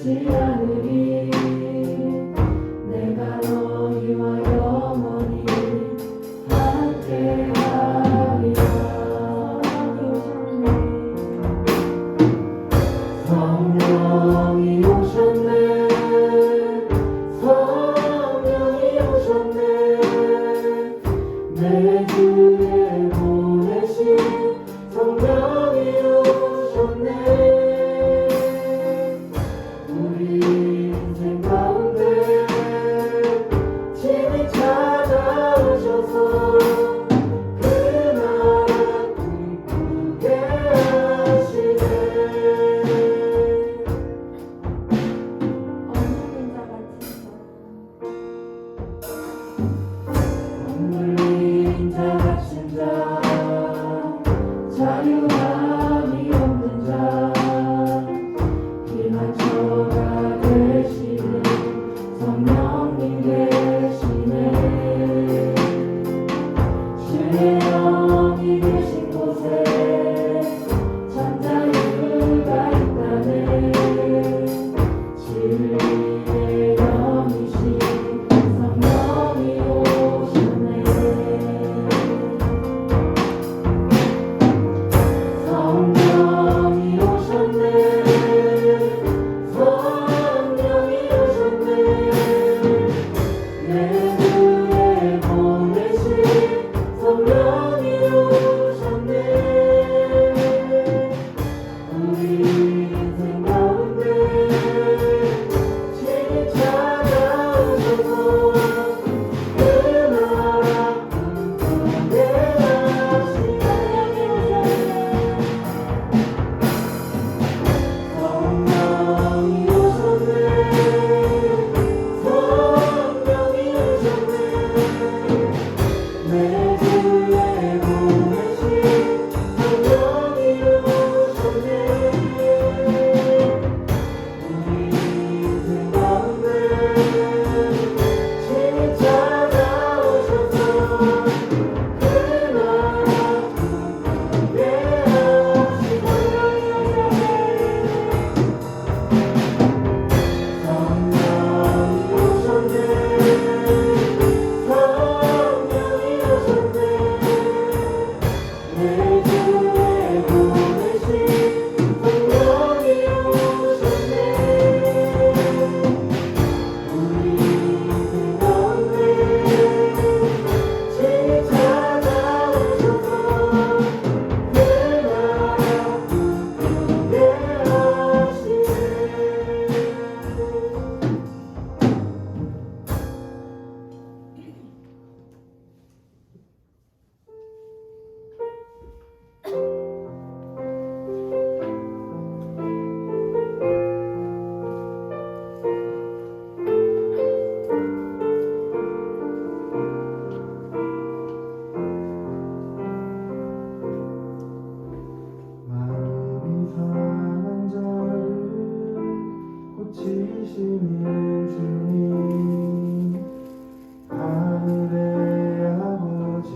잊지 않으리. 내가 너희와 영원히 함께하리라. 성령이 오셨네. 성령이 오셨네. 내 주에 보내신 성령이 오셨네. 우리 인생 가운데 친히 찾아오셔서 그 나라 꿈꾸게 하시네. 없는 자 갇힌 자 자유함이 없는 자 피난처가 되시는 성령님 계시네. 주의 영이 계신 곳에 참 자유가 있다네. 진리의 영이신 성령이 오셨네. 성령이 오셨네. 성령이 오셨네. 내 주에 보내신 성령이 오셨네. 우리 인생 가운데 친히 찾아오셔서 그 나라 꿈꾸게 하시네. 성령이 오셨네. 성령이 오셨네. 내 주에 보내신 성령이 오셨네. 우리 인생 가운데 친히 찾아오셔서 그 나라 꿈꾸게 하시네. 성령이 오셨네. 성령이 오셨네. 내 주에 보내신 성령이 오셨네. 우리 인생 가운데 친히 찾아오셔서 그 나라 꿈꾸게 하시네. 마음이 상한 자를 고치시는 주님, 하늘의 아버지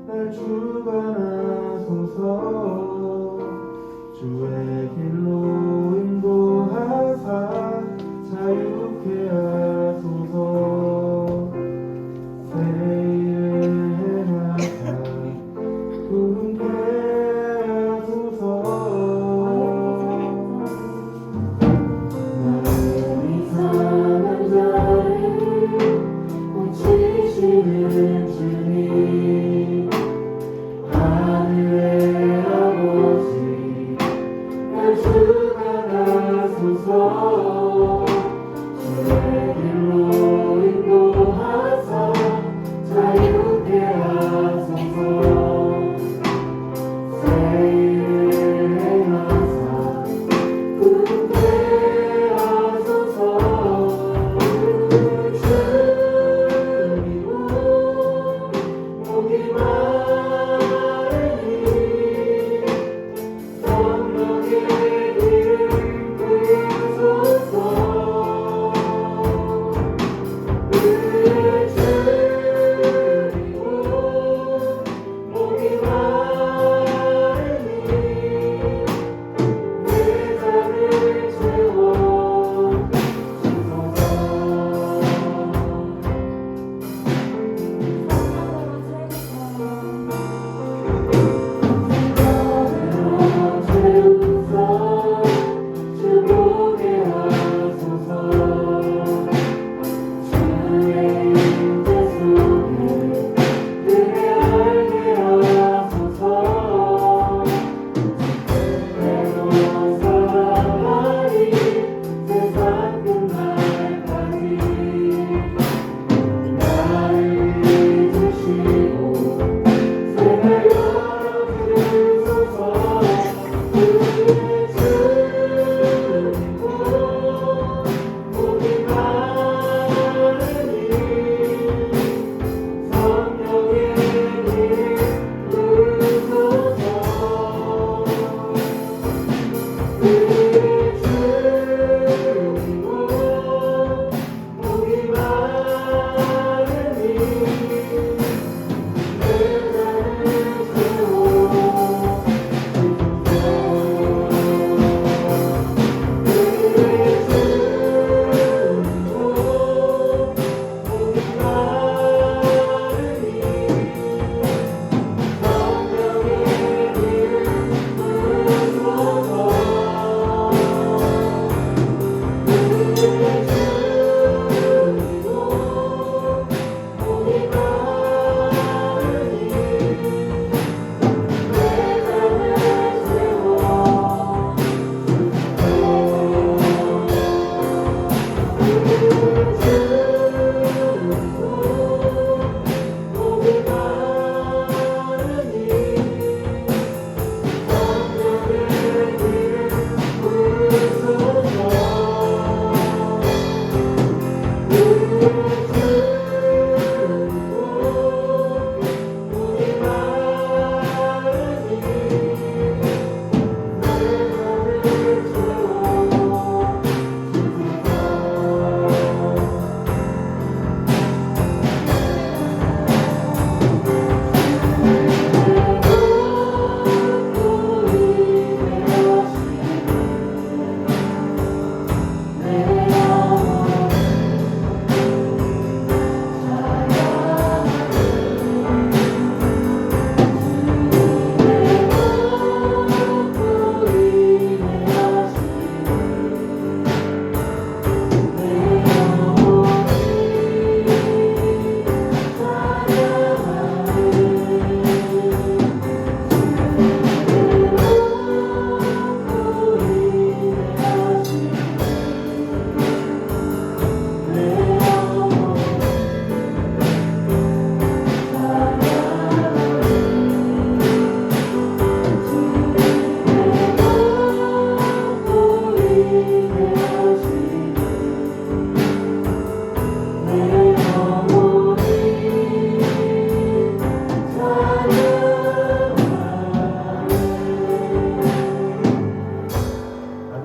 날 주관하소서. 주의 길로 인도하사 자유케 하소서. 새 일을 행하사 부흥케 하소서. 마음이 상한 자를 고치시는 주님, 하늘의 아버지 날 주관하소서. 주의 길로 인도하사 자유케 하소서. 새 일을 행하사 부흥케 하소서. 주님은 목이 마르니 성령의 길을 부으소서.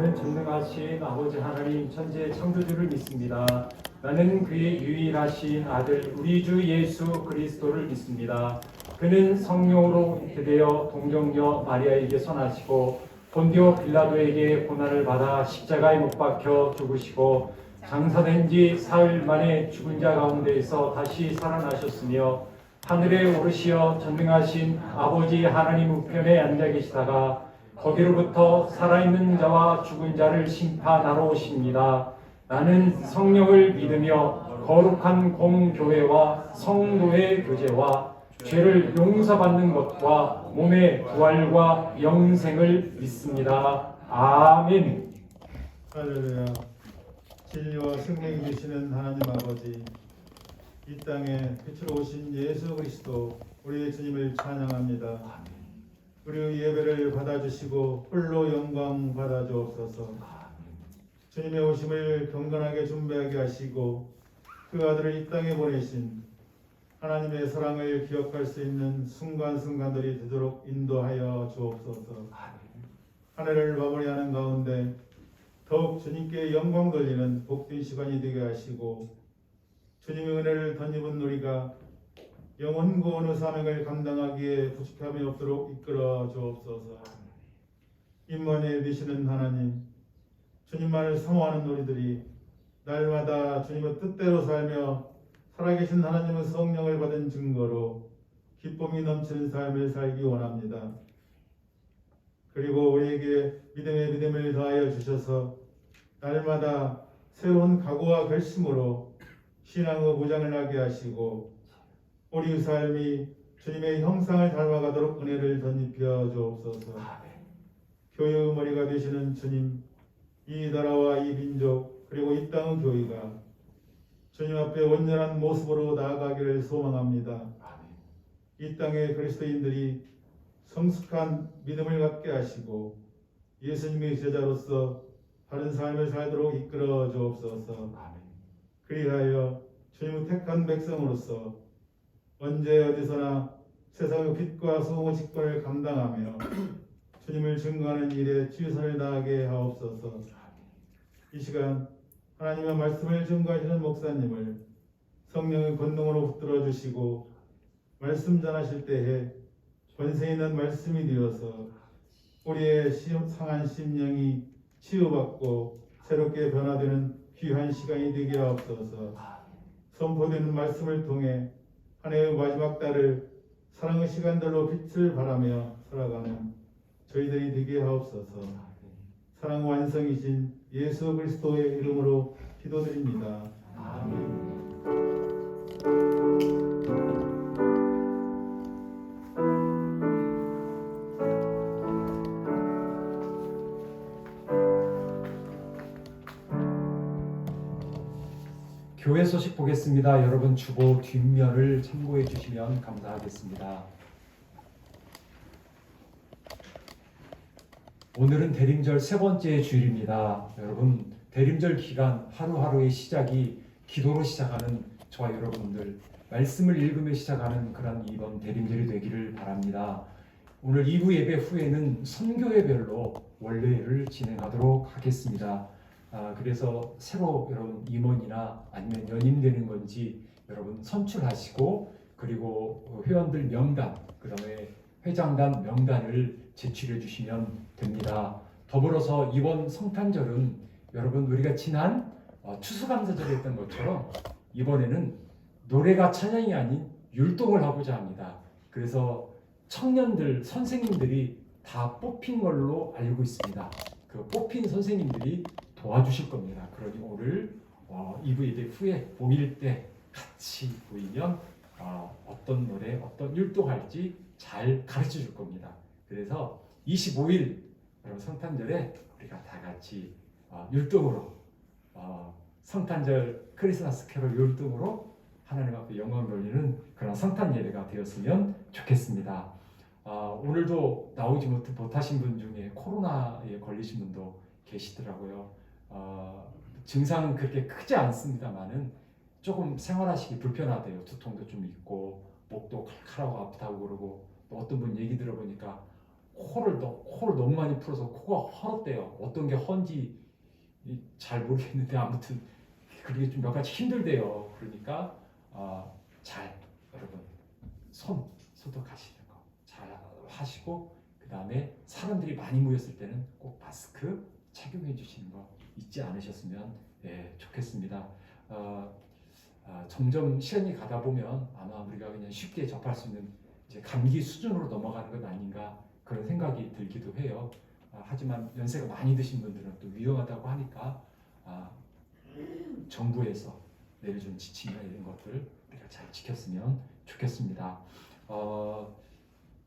나는 전능하신 아버지 하나님 천지의 창조주를 믿습니다. 나는 그의 유일하신 아들 우리 주 예수 그리스도를 믿습니다. 그는 성령으로 잉태되어 동정녀 마리아에게 선하시고 본디오 빌라도에게 고난을 받아 십자가에 못 박혀 죽으시고 장사된 지 사흘 만에 죽은 자 가운데에서 다시 살아나셨으며 하늘에 오르시어 전능하신 아버지 하나님 우편에 앉아 계시다가 거기로부터 살아있는 자와 죽은 자를 심판하러 오십니다. 나는 성령을 믿으며 거룩한 공교회와 성도의 교제와 죄를 용서받는 것과 몸의 부활과 영생을 믿습니다. 아멘. 할렐루야. 진리와 생명이 되시는 하나님 아버지, 이 땅에 빛으로 오신 예수 그리스도 우리의 주님을 찬양합니다. 우리의 예배를 받아주시고 홀로 영광 받아주옵소서. 주님의 오심을 경건하게 준비하게 하시고 그 아들을 이 땅에 보내신 하나님의 사랑을 기억할 수 있는 순간순간들이 되도록 인도하여 주옵소서. 하늘을 마무리하는 가운데 더욱 주님께 영광 돌리는 복된 시간이 되게 하시고 주님의 은혜를 덧입은 우리가 영원고 어느 사명을 감당하기에 부족함이 없도록 이끌어 주옵소서. 임원에 되시는 하나님, 주님만을 사모하는 우리들이 날마다 주님의 뜻대로 살며 살아계신 하나님의 성령을 받은 증거로 기쁨이 넘치는 삶을 살기 원합니다. 그리고 우리에게 믿음의 믿음을 더하여 주셔서 날마다 새로운 각오와 결심으로 신앙의 무장을 하게 하시고 우리 삶이 주님의 형상을 닮아가도록 은혜를 덧입혀 주옵소서. 교회의 머리가 되시는 주님, 이 나라와 이 민족 그리고 이 땅의 교회가 주님 앞에 온전한 모습으로 나아가기를 소망합니다. 이 땅의 그리스도인들이 성숙한 믿음을 갖게 하시고 예수님의 제자로서 바른 삶을 살도록 이끌어 주옵소서. 그리하여 주님의 택한 백성으로서 언제 어디서나 세상의 빛과 소금의 직분을 감당하며 주님을 증거하는 일에 최선을 다하게 하옵소서. 이 시간 하나님의 말씀을 증거하시는 목사님을 성령의 권능으로 붙들어 주시고 말씀 전하실 때에 권세 있는 말씀이 되어서 우리의 상한 심령이 치유받고 새롭게 변화되는 귀한 시간이 되게 하옵소서. 선포되는 말씀을 통해 한 해의 마지막 달을 사랑의 시간들로 빛을 발하며 살아가는 저희들이 되게 하옵소서. 사랑 완성이신 예수 그리스도의 이름으로 기도드립니다. 아멘. 교회 소식 보겠습니다. 여러분 주보 뒷면을 참고해 주시면 감사하겠습니다. 오늘은 대림절 세 번째 주일입니다. 여러분 대림절 기간 하루하루의 시작이 기도로 시작하는 저와 여러분들 말씀을 읽으며 시작하는 그런 이번 대림절이 되기를 바랍니다. 오늘 2부 예배 후에는 선교회별로 원례를 진행하도록 하겠습니다. 그래서 새로 여러분 임원이나 아니면 연임되는 건지 여러분 선출하시고 그리고 회원들 명단 그 다음에 회장단 명단을 제출해 주시면 됩니다. 더불어서 이번 성탄절은 여러분 우리가 지난 추수감사절에 했던 것처럼 이번에는 노래가 찬양이 아닌 율동을 하고자 합니다. 그래서 청년들 선생님들이 다 뽑힌 걸로 알고 있습니다. 그 뽑힌 선생님들이 도와주실 겁니다. 그러니 오늘 2부 예배 후에 봄일 때 같이 보이면 어떤 노래, 어떤 율동할지 잘 가르쳐 줄 겁니다. 그래서 25일 여러분 성탄절에 우리가 다 같이 율동으로 성탄절 크리스마스 캐롤 율동으로 하나님 앞에 영광 돌리는 그런 성탄 예배가 되었으면 좋겠습니다. 오늘도 나오지 못하신 분 중에 코로나에 걸리신 분도 계시더라고요. 증상은 그렇게 크지 않습니다만은 조금 생활하시기 불편하대요. 두통도 좀 있고 목도 칼칼하고 아프다고 그러고 또 어떤 분 얘기 들어보니까 코를 너무 많이 풀어서 코가 헐었대요. 어떤 게 헌지 잘 모르겠는데 아무튼 그게 좀 몇 가지 힘들대요. 그러니까 잘 여러분 소독하시는 거 잘 하시고, 그 다음에 사람들이 많이 모였을 때는 꼭 마스크 착용해 주시는 거 잊지 않으셨으면 좋겠습니다. 점점 시간이 가다 보면 아마 우리가 그냥 쉽게 접할 수 있는 이제 감기 수준으로 넘어가는 것 아닌가 그런 생각이 들기도 해요. 하지만 연세가 많이 드신 분들은 또 위험하다고 하니까 정부에서 내려준 지침이나 이런 것들 우리가 잘 지켰으면 좋겠습니다.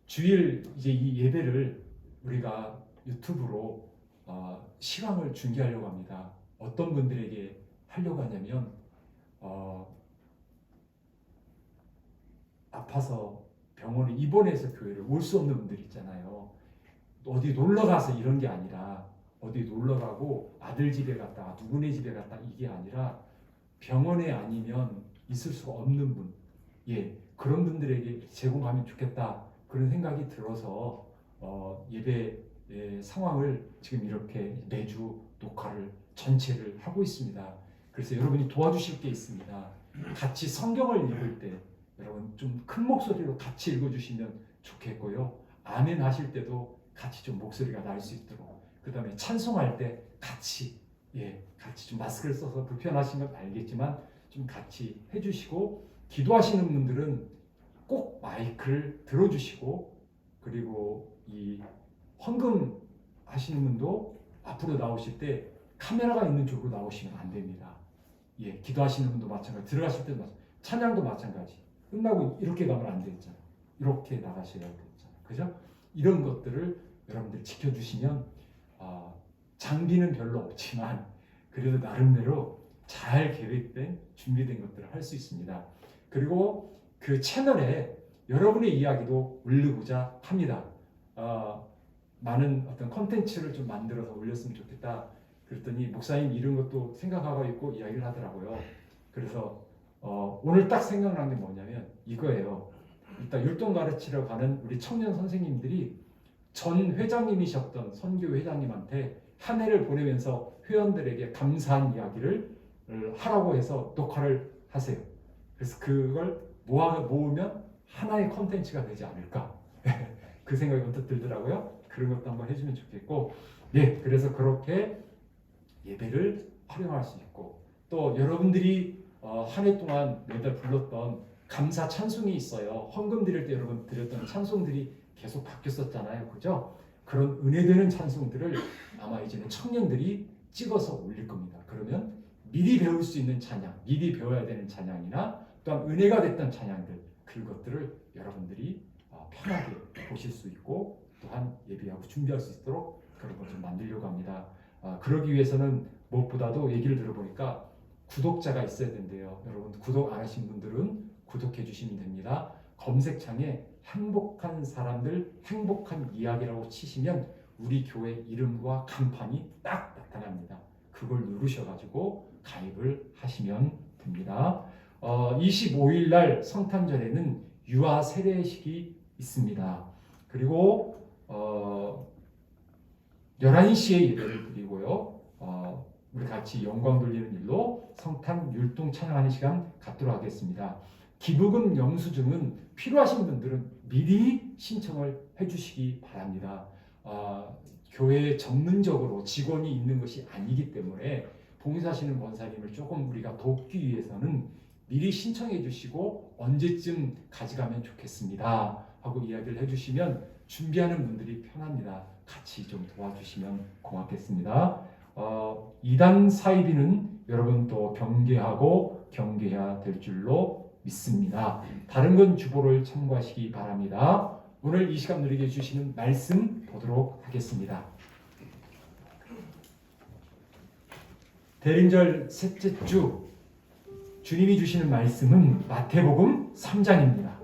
주일 이제 이 예배를 우리가 유튜브로 시황을 중계하려고 합니다. 어떤 분들에게 하려고 하냐면 아파서 병원에 입원해서 교회를 올 수 없는 분들 있잖아요. 어디 놀러 가서 이런 게 아니라 어디 놀러 가고 아들 집에 갔다 누구네 집에 갔다 이게 아니라 병원에 아니면 있을 수가 없는 분, 그런 분들에게 제공하면 좋겠다 그런 생각이 들어서 예배 상황을 지금 이렇게 매주 녹화를 전체를 하고 있습니다. 그래서 여러분이 도와주실 게 있습니다. 같이 성경을 읽을 때 여러분 좀 큰 목소리로 같이 읽어주시면 좋겠고요. 아멘 하실 때도 같이 좀 목소리가 날 수 있도록, 그 다음에 찬송할 때 같이 좀 마스크를 써서 불편하신 건 알겠지만 좀 같이 해주시고, 기도하시는 분들은 꼭 마이크를 들어주시고, 그리고 이 헌금 하시는 분도 앞으로 나오실 때 카메라가 있는 쪽으로 나오시면 안 됩니다. 기도하시는 분도 마찬가지, 들어가실 때도 마찬가지, 찬양도 마찬가지. 끝나고 이렇게 가면 안 되잖아요. 이렇게 나가셔야 되잖아요. 그죠? 이런 것들을 여러분들 지켜주시면 장비는 별로 없지만 그래도 나름대로 잘 계획된 준비된 것들을 할 수 있습니다. 그리고 그 채널에 여러분의 이야기도 올리고자 합니다. 많은 어떤 컨텐츠를 좀 만들어서 올렸으면 좋겠다. 그랬더니 목사님 이런 것도 생각하고 있고 이야기를 하더라고요. 그래서 오늘 딱 생각난 게 뭐냐면 이거예요. 일단 율동 가르치러 가는 우리 청년 선생님들이 전 회장님이셨던 선교 회장님한테 한 해를 보내면서 회원들에게 감사한 이야기를 하라고 해서 녹화를 하세요. 그래서 그걸 모으면 하나의 컨텐츠가 되지 않을까 그 생각이 언뜻 들더라고요. 그런 것도 한번 해주면 좋겠고, 그래서 그렇게 예배를 활용할 수 있고, 또 여러분들이 한 해 동안 매달 불렀던 감사 찬송이 있어요. 헌금 드릴 때 여러분 드렸던 찬송들이 계속 바뀌었었잖아요. 그죠? 그런 은혜되는 찬송들을 아마 이제는 청년들이 찍어서 올릴 겁니다. 그러면 미리 배울 수 있는 찬양, 미리 배워야 되는 찬양이나 또한 은혜가 됐던 찬양들, 그것들을 여러분들이 편하게 보실 수 있고 또한 예배하고 준비할 수 있도록 그런 걸 좀 만들려고 합니다. 그러기 위해서는 무엇보다도 얘기를 들어보니까 구독자가 있어야 된대요. 여러분 구독 안 하신 분들은 구독해 주시면 됩니다. 검색창에 행복한 사람들, 행복한 이야기라고 치시면 우리 교회 이름과 간판이 딱 나타납니다. 그걸 누르셔가지고 가입을 하시면 됩니다. 25일 날 성탄절에는 유아 세례식이 있습니다. 그리고 11시에 예배를 드리고요. 우리 같이 영광 돌리는 일로 성탄 율동 찬양하는 시간 갖도록 하겠습니다. 기부금 영수증은 필요하신 분들은 미리 신청을 해주시기 바랍니다. 교회에 전문적으로 직원이 있는 것이 아니기 때문에 봉사하시는 권사님을 조금 우리가 돕기 위해서는 미리 신청해 주시고 언제쯤 가져가면 좋겠습니다 하고 이야기를 해주시면 준비하는 분들이 편합니다. 같이 좀 도와주시면 고맙겠습니다. 이단 사이비는 여러분 또 경계하고 경계해야 될 줄로 믿습니다. 다른 건 주보를 참고하시기 바랍니다. 오늘 이 시간 누리게 주시는 말씀 보도록 하겠습니다. 대림절 셋째 주 주님이 주시는 말씀은 마태복음 3장입니다.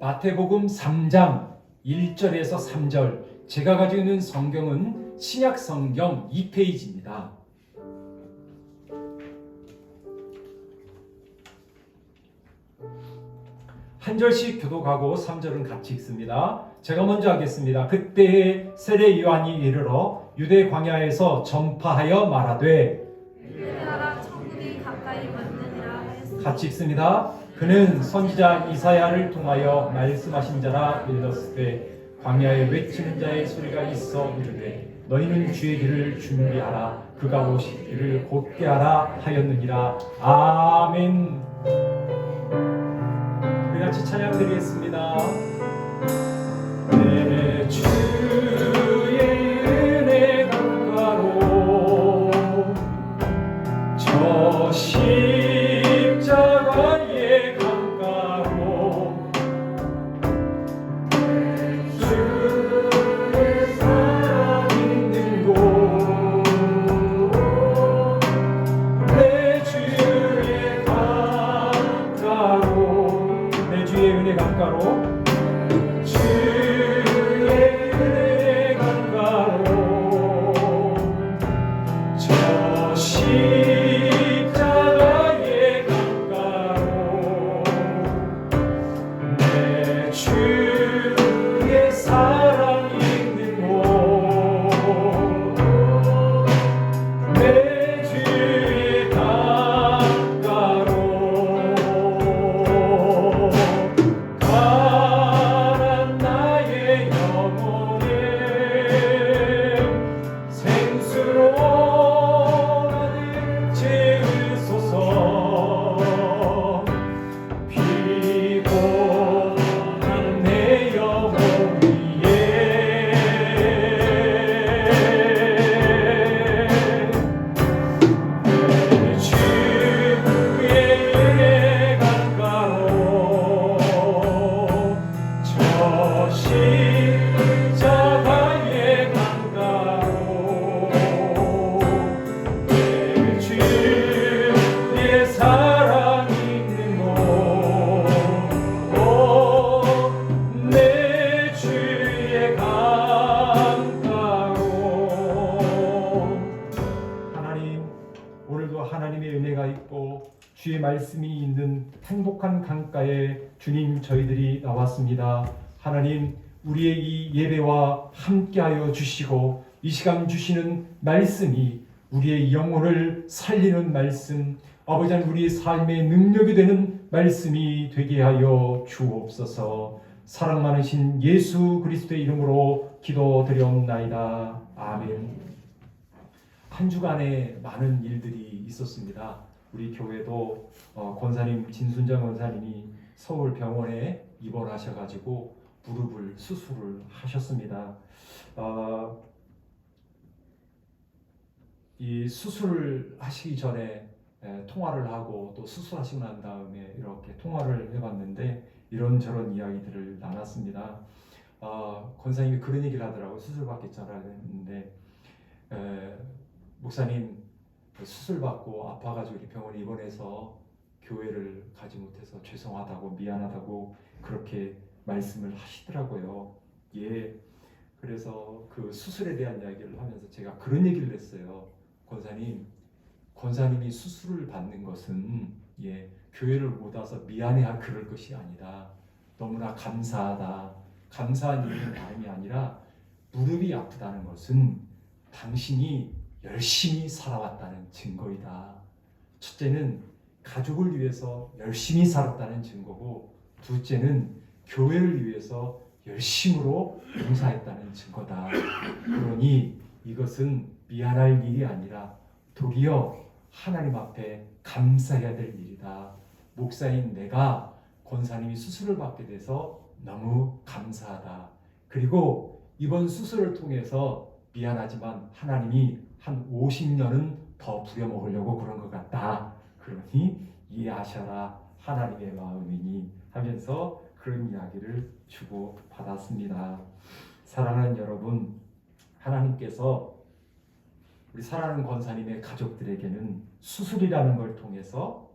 마태복음 3장 1절에서 3절, 제가 가지고 있는 성경은 신약 성경 2페이지입니다. 한 절씩 교독하고 3절은 같이 읽습니다. 제가 먼저 하겠습니다. 그때에 세례 요한이 이르러 유대 광야에서 전파하여 말하되 유대하라 천국이 가까이 왔느니라 하였으니 같이 읽습니다. 그는 선지자 이사야를 통하여 말씀하신 자라 일렀으되 광야에 외치는 자의 소리가 있어 이르되 너희는 주의 길을 준비하라 그가 오실 길을 곧게 하라 하였느니라. 아멘. 우리 같이 찬양 드리겠습니다. 내 주의 은혜 강가로 저 십자가의 강가로 내 주의 사랑 있는 곳 내 주의 강가로 내 주의 은혜 강가로 주의 말씀이 있는 행복한 강가에 주님 저희들이 나왔습니다. 하나님 우리의 이 예배와 함께하여 주시고 이 시간 주시는 말씀이 우리의 영혼을 살리는 말씀, 아버지 하나님 우리의 삶의 능력이 되는 말씀이 되게 하여 주옵소서. 사랑 많으신 예수 그리스도의 이름으로 기도드렸나이다. 아멘. 한 주간에 많은 일들이 있었습니다. 우리 교회도 권사님 진순장 권사님이 서울 병원에 입원하셔가지고 무릎을 수술을 하셨습니다. 이 수술을 하시기 전에 통화를 하고 또 수술하시고 난 다음에 이렇게 통화를 해봤는데 이런저런 이야기들을 나눴습니다. 권사님이 그런 얘기를 하더라고요. 수술 받겠잖아요 했는데 목사님 수술 받고 아파가지고 병원에 입원해서 교회를 가지 못해서 죄송하다고 미안하다고 그렇게 말씀을 하시더라고요. 예, 그래서 그 수술에 대한 이야기를 하면서 제가 그런 얘기를 했어요. 권사님이 수술을 받는 것은 교회를 못 와서 미안해할 그럴 것이 아니라 너무나 감사하다. 감사한 일이 마음이 아니라 무릎이 아프다는 것은 당신이 열심히 살아왔다는 증거이다. 첫째는 가족을 위해서 열심히 살았다는 증거고 둘째는 교회를 위해서 열심으로 봉사했다는 증거다. 그러니 이것은 미안할 일이 아니라 도리어 하나님 앞에 감사해야 될 일이다. 목사인 내가 권사님이 수술을 받게 돼서 너무 감사하다. 그리고 이번 수술을 통해서 미안하지만 하나님이 한 50년은 더 부려먹으려고 그런 것 같다. 그러니 이해하셔라. 하나님의 마음이니 하면서 그런 이야기를 주고 받았습니다. 사랑하는 여러분, 하나님께서 우리 사랑하는 권사님의 가족들에게는 수술이라는 걸 통해서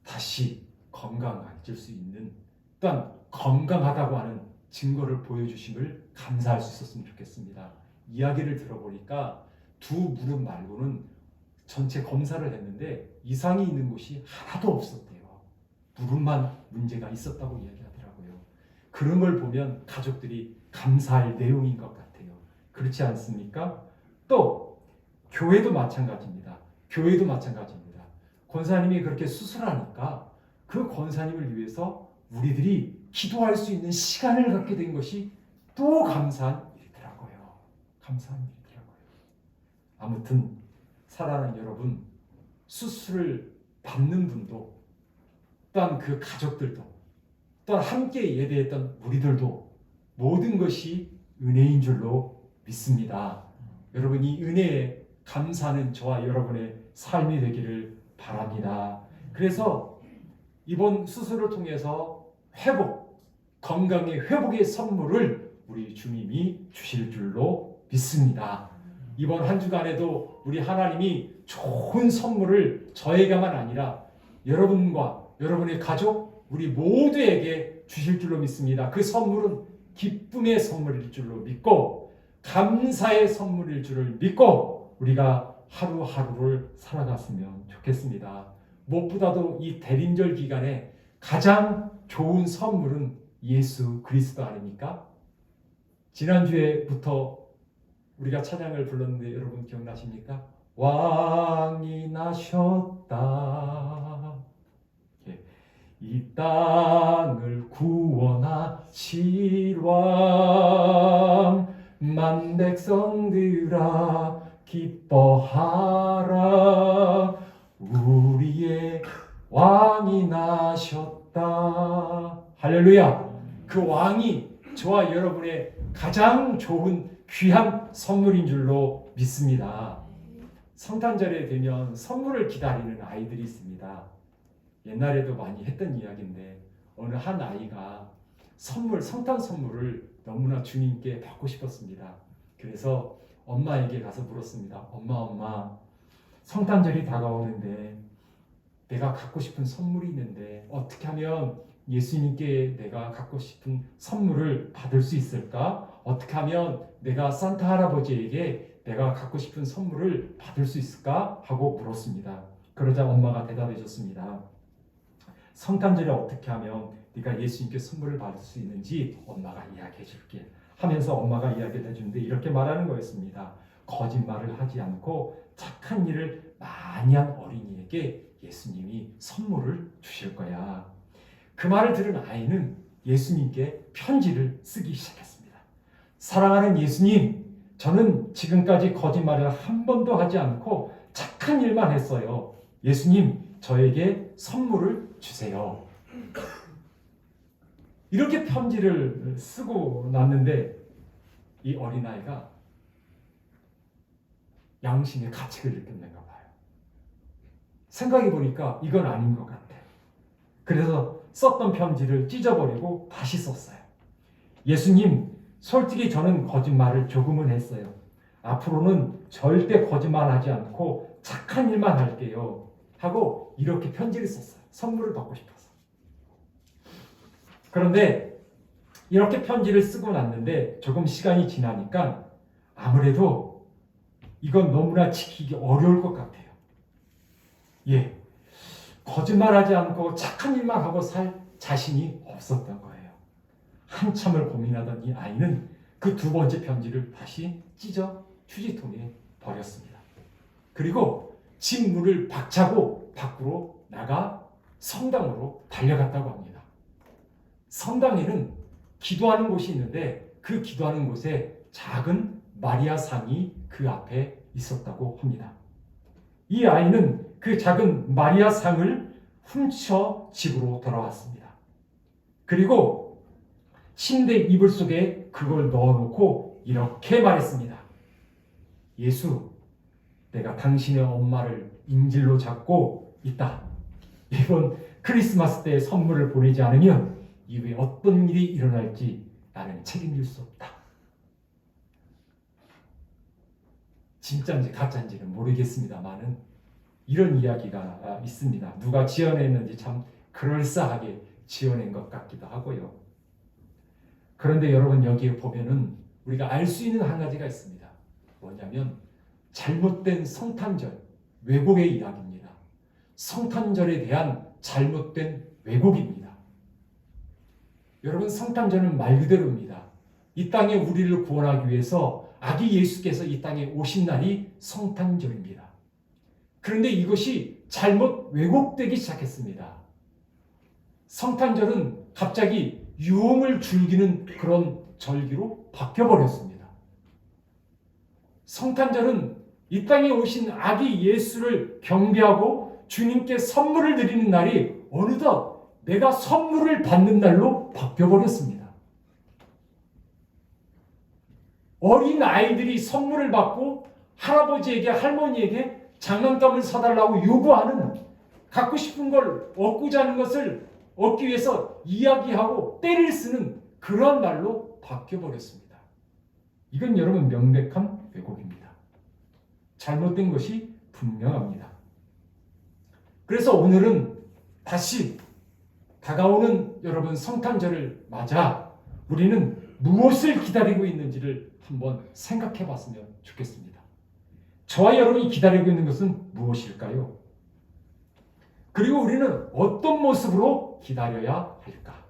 다시 건강해질 수 있는 또한 건강하다고 하는 증거를 보여주심을 감사할 수 있었으면 좋겠습니다. 이야기를 들어보니까 두 무릎 말고는 전체 검사를 했는데 이상이 있는 곳이 하나도 없었대요. 무릎만 문제가 있었다고 이야기하더라고요. 그런 걸 보면 가족들이 감사할 내용인 것 같아요. 그렇지 않습니까? 또 교회도 마찬가지입니다. 교회도 마찬가지입니다. 권사님이 그렇게 수술하니까 그 권사님을 위해서 우리들이 기도할 수 있는 시간을 갖게 된 것이 또 감사한 일이더라고요. 감사한 일이더라고요. 아무튼 사랑하는 여러분, 수술을 받는 분도 또한 그 가족들도 또한 함께 예배했던 우리들도 모든 것이 은혜인 줄로 믿습니다. 여러분, 이 은혜에 감사하는 저와 여러분의 삶이 되기를 바랍니다. 그래서 이번 수술을 통해서 회복, 건강의 회복의 선물을 우리 주님이 주실 줄로 믿습니다. 이번 한 주간에도 우리 하나님이 좋은 선물을 저에게만 아니라 여러분과 여러분의 가족, 우리 모두에게 주실 줄로 믿습니다. 그 선물은 기쁨의 선물일 줄로 믿고 감사의 선물일 줄을 믿고 우리가 하루하루를 살아갔으면 좋겠습니다. 무엇보다도 이 대림절 기간에 가장 좋은 선물은 예수 그리스도 아닙니까? 지난주에부터 우리가 찬양을 불렀는데 여러분 기억나십니까? 왕이 나셨다. 이 땅을 구원하실 왕, 만백성들아 기뻐하라. 우리의 왕이 나셨다. 할렐루야. 그 왕이 저와 여러분의 가장 좋은 귀한 선물인 줄로 믿습니다. 성탄절에 되면 선물을 기다리는 아이들이 있습니다. 옛날에도 많이 했던 이야기인데 어느 한 아이가 성탄 선물을 너무나 주님께 받고 싶었습니다. 그래서 엄마에게 가서 물었습니다. 엄마, 성탄절이 다가오는데 내가 갖고 싶은 선물이 있는데 어떻게 하면 예수님께 내가 갖고 싶은 선물을 받을 수 있을까? 어떻게 하면 내가 산타 할아버지에게 내가 갖고 싶은 선물을 받을 수 있을까? 하고 물었습니다. 그러자 엄마가 대답해 줬습니다. 성탄절에 어떻게 하면 네가 예수님께 선물을 받을 수 있는지 엄마가 이야기해 줄게 하면서 엄마가 이야기를 해주는데 이렇게 말하는 거였습니다. 거짓말을 하지 않고 착한 일을 많이 한 어린이에게 예수님이 선물을 주실 거야. 그 말을 들은 아이는 예수님께 편지를 쓰기 시작했습니다. 사랑하는 예수님, 저는 지금까지 거짓말을 한 번도 하지 않고 착한 일만 했어요. 예수님, 저에게 선물을 주세요. 이렇게 편지를 쓰고 났는데 이 어린아이가 양심의 가책을 느꼈는가 봐요. 생각해 보니까 이건 아닌 것 같아. 그래서 썼던 편지를 찢어버리고 다시 썼어요. 예수님, 솔직히 저는 거짓말을 조금은 했어요. 앞으로는 절대 거짓말하지 않고 착한 일만 할게요. 하고 이렇게 편지를 썼어요. 선물을 받고 싶어서. 그런데 이렇게 편지를 쓰고 났는데 조금 시간이 지나니까 아무래도 이건 너무나 지키기 어려울 것 같아요. 거짓말하지 않고 착한 일만 하고 살 자신이 없었던 거예요. 한참을 고민하던 이 아이는 그 두 번째 편지를 다시 찢어 휴지통에 버렸습니다. 그리고 집 문을 박차고 밖으로 나가 성당으로 달려갔다고 합니다. 성당에는 기도하는 곳이 있는데 그 기도하는 곳에 작은 마리아 상이 그 앞에 있었다고 합니다. 이 아이는 그 작은 마리아 상을 훔쳐 집으로 돌아왔습니다. 그리고 침대 이불 속에 그걸 넣어놓고 이렇게 말했습니다. 예수, 내가 당신의 엄마를 인질로 잡고 있다. 이번 크리스마스 때 선물을 보내지 않으면 이후에 어떤 일이 일어날지 나는 책임질 수 없다. 진짜인지 가짜인지는 모르겠습니다만은 이런 이야기가 있습니다. 누가 지어냈는지 참 그럴싸하게 지어낸 것 같기도 하고요. 그런데 여러분 여기에 보면은 우리가 알 수 있는 한 가지가 있습니다. 뭐냐면 잘못된 성탄절, 왜곡의 이야기입니다. 성탄절에 대한 잘못된 왜곡입니다. 여러분, 성탄절은 말 그대로입니다. 이 땅에 우리를 구원하기 위해서 아기 예수께서 이 땅에 오신 날이 성탄절입니다. 그런데 이것이 잘못 왜곡되기 시작했습니다. 성탄절은 갑자기 유흥을 즐기는 그런 절기로 바뀌어버렸습니다. 성탄절은 이 땅에 오신 아기 예수를 경배하고 주님께 선물을 드리는 날이 어느덧 내가 선물을 받는 날로 바뀌어버렸습니다. 어린 아이들이 선물을 받고 할아버지에게 할머니에게 장난감을 사달라고 요구하는, 갖고 싶은 걸 얻고자 하는 것을 얻기 위해서 이야기하고 때를 쓰는 그런 날로 바뀌어버렸습니다. 이건 여러분 명백한 왜곡입니다. 잘못된 것이 분명합니다. 그래서 오늘은 다시 다가오는 여러분 성탄절을 맞아 우리는 무엇을 기다리고 있는지를 한번 생각해 봤으면 좋겠습니다. 저와 여러분이 기다리고 있는 것은 무엇일까요? 그리고 우리는 어떤 모습으로 기다려야 할까?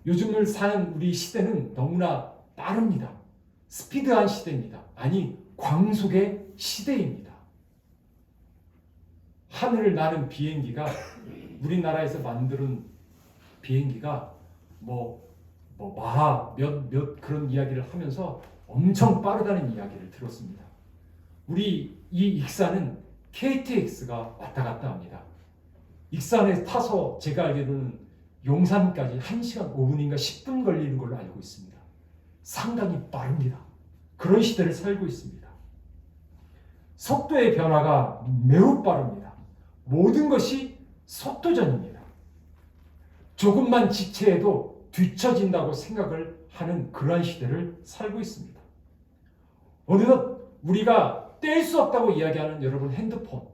요즘을 사는 우리 시대는 너무나 빠릅니다. 스피드한 시대입니다. 아니, 광속의 시대입니다. 하늘을 나는 비행기가, 우리나라에서 만드는 비행기가 마하 몇 그런 이야기를 하면서 엄청 빠르다는 이야기를 들었습니다. 우리 이 익산은 KTX가 왔다 갔다 합니다. 익산에 타서 제가 알기로는 용산까지 1시간 5분인가 10분 걸리는 걸로 알고 있습니다. 상당히 빠릅니다. 그런 시대를 살고 있습니다. 속도의 변화가 매우 빠릅니다. 모든 것이 속도전입니다. 조금만 지체해도 뒤처진다고 생각을 하는 그러한 시대를 살고 있습니다. 어느덧 우리가 뗄 수 없다고 이야기하는 여러분 핸드폰.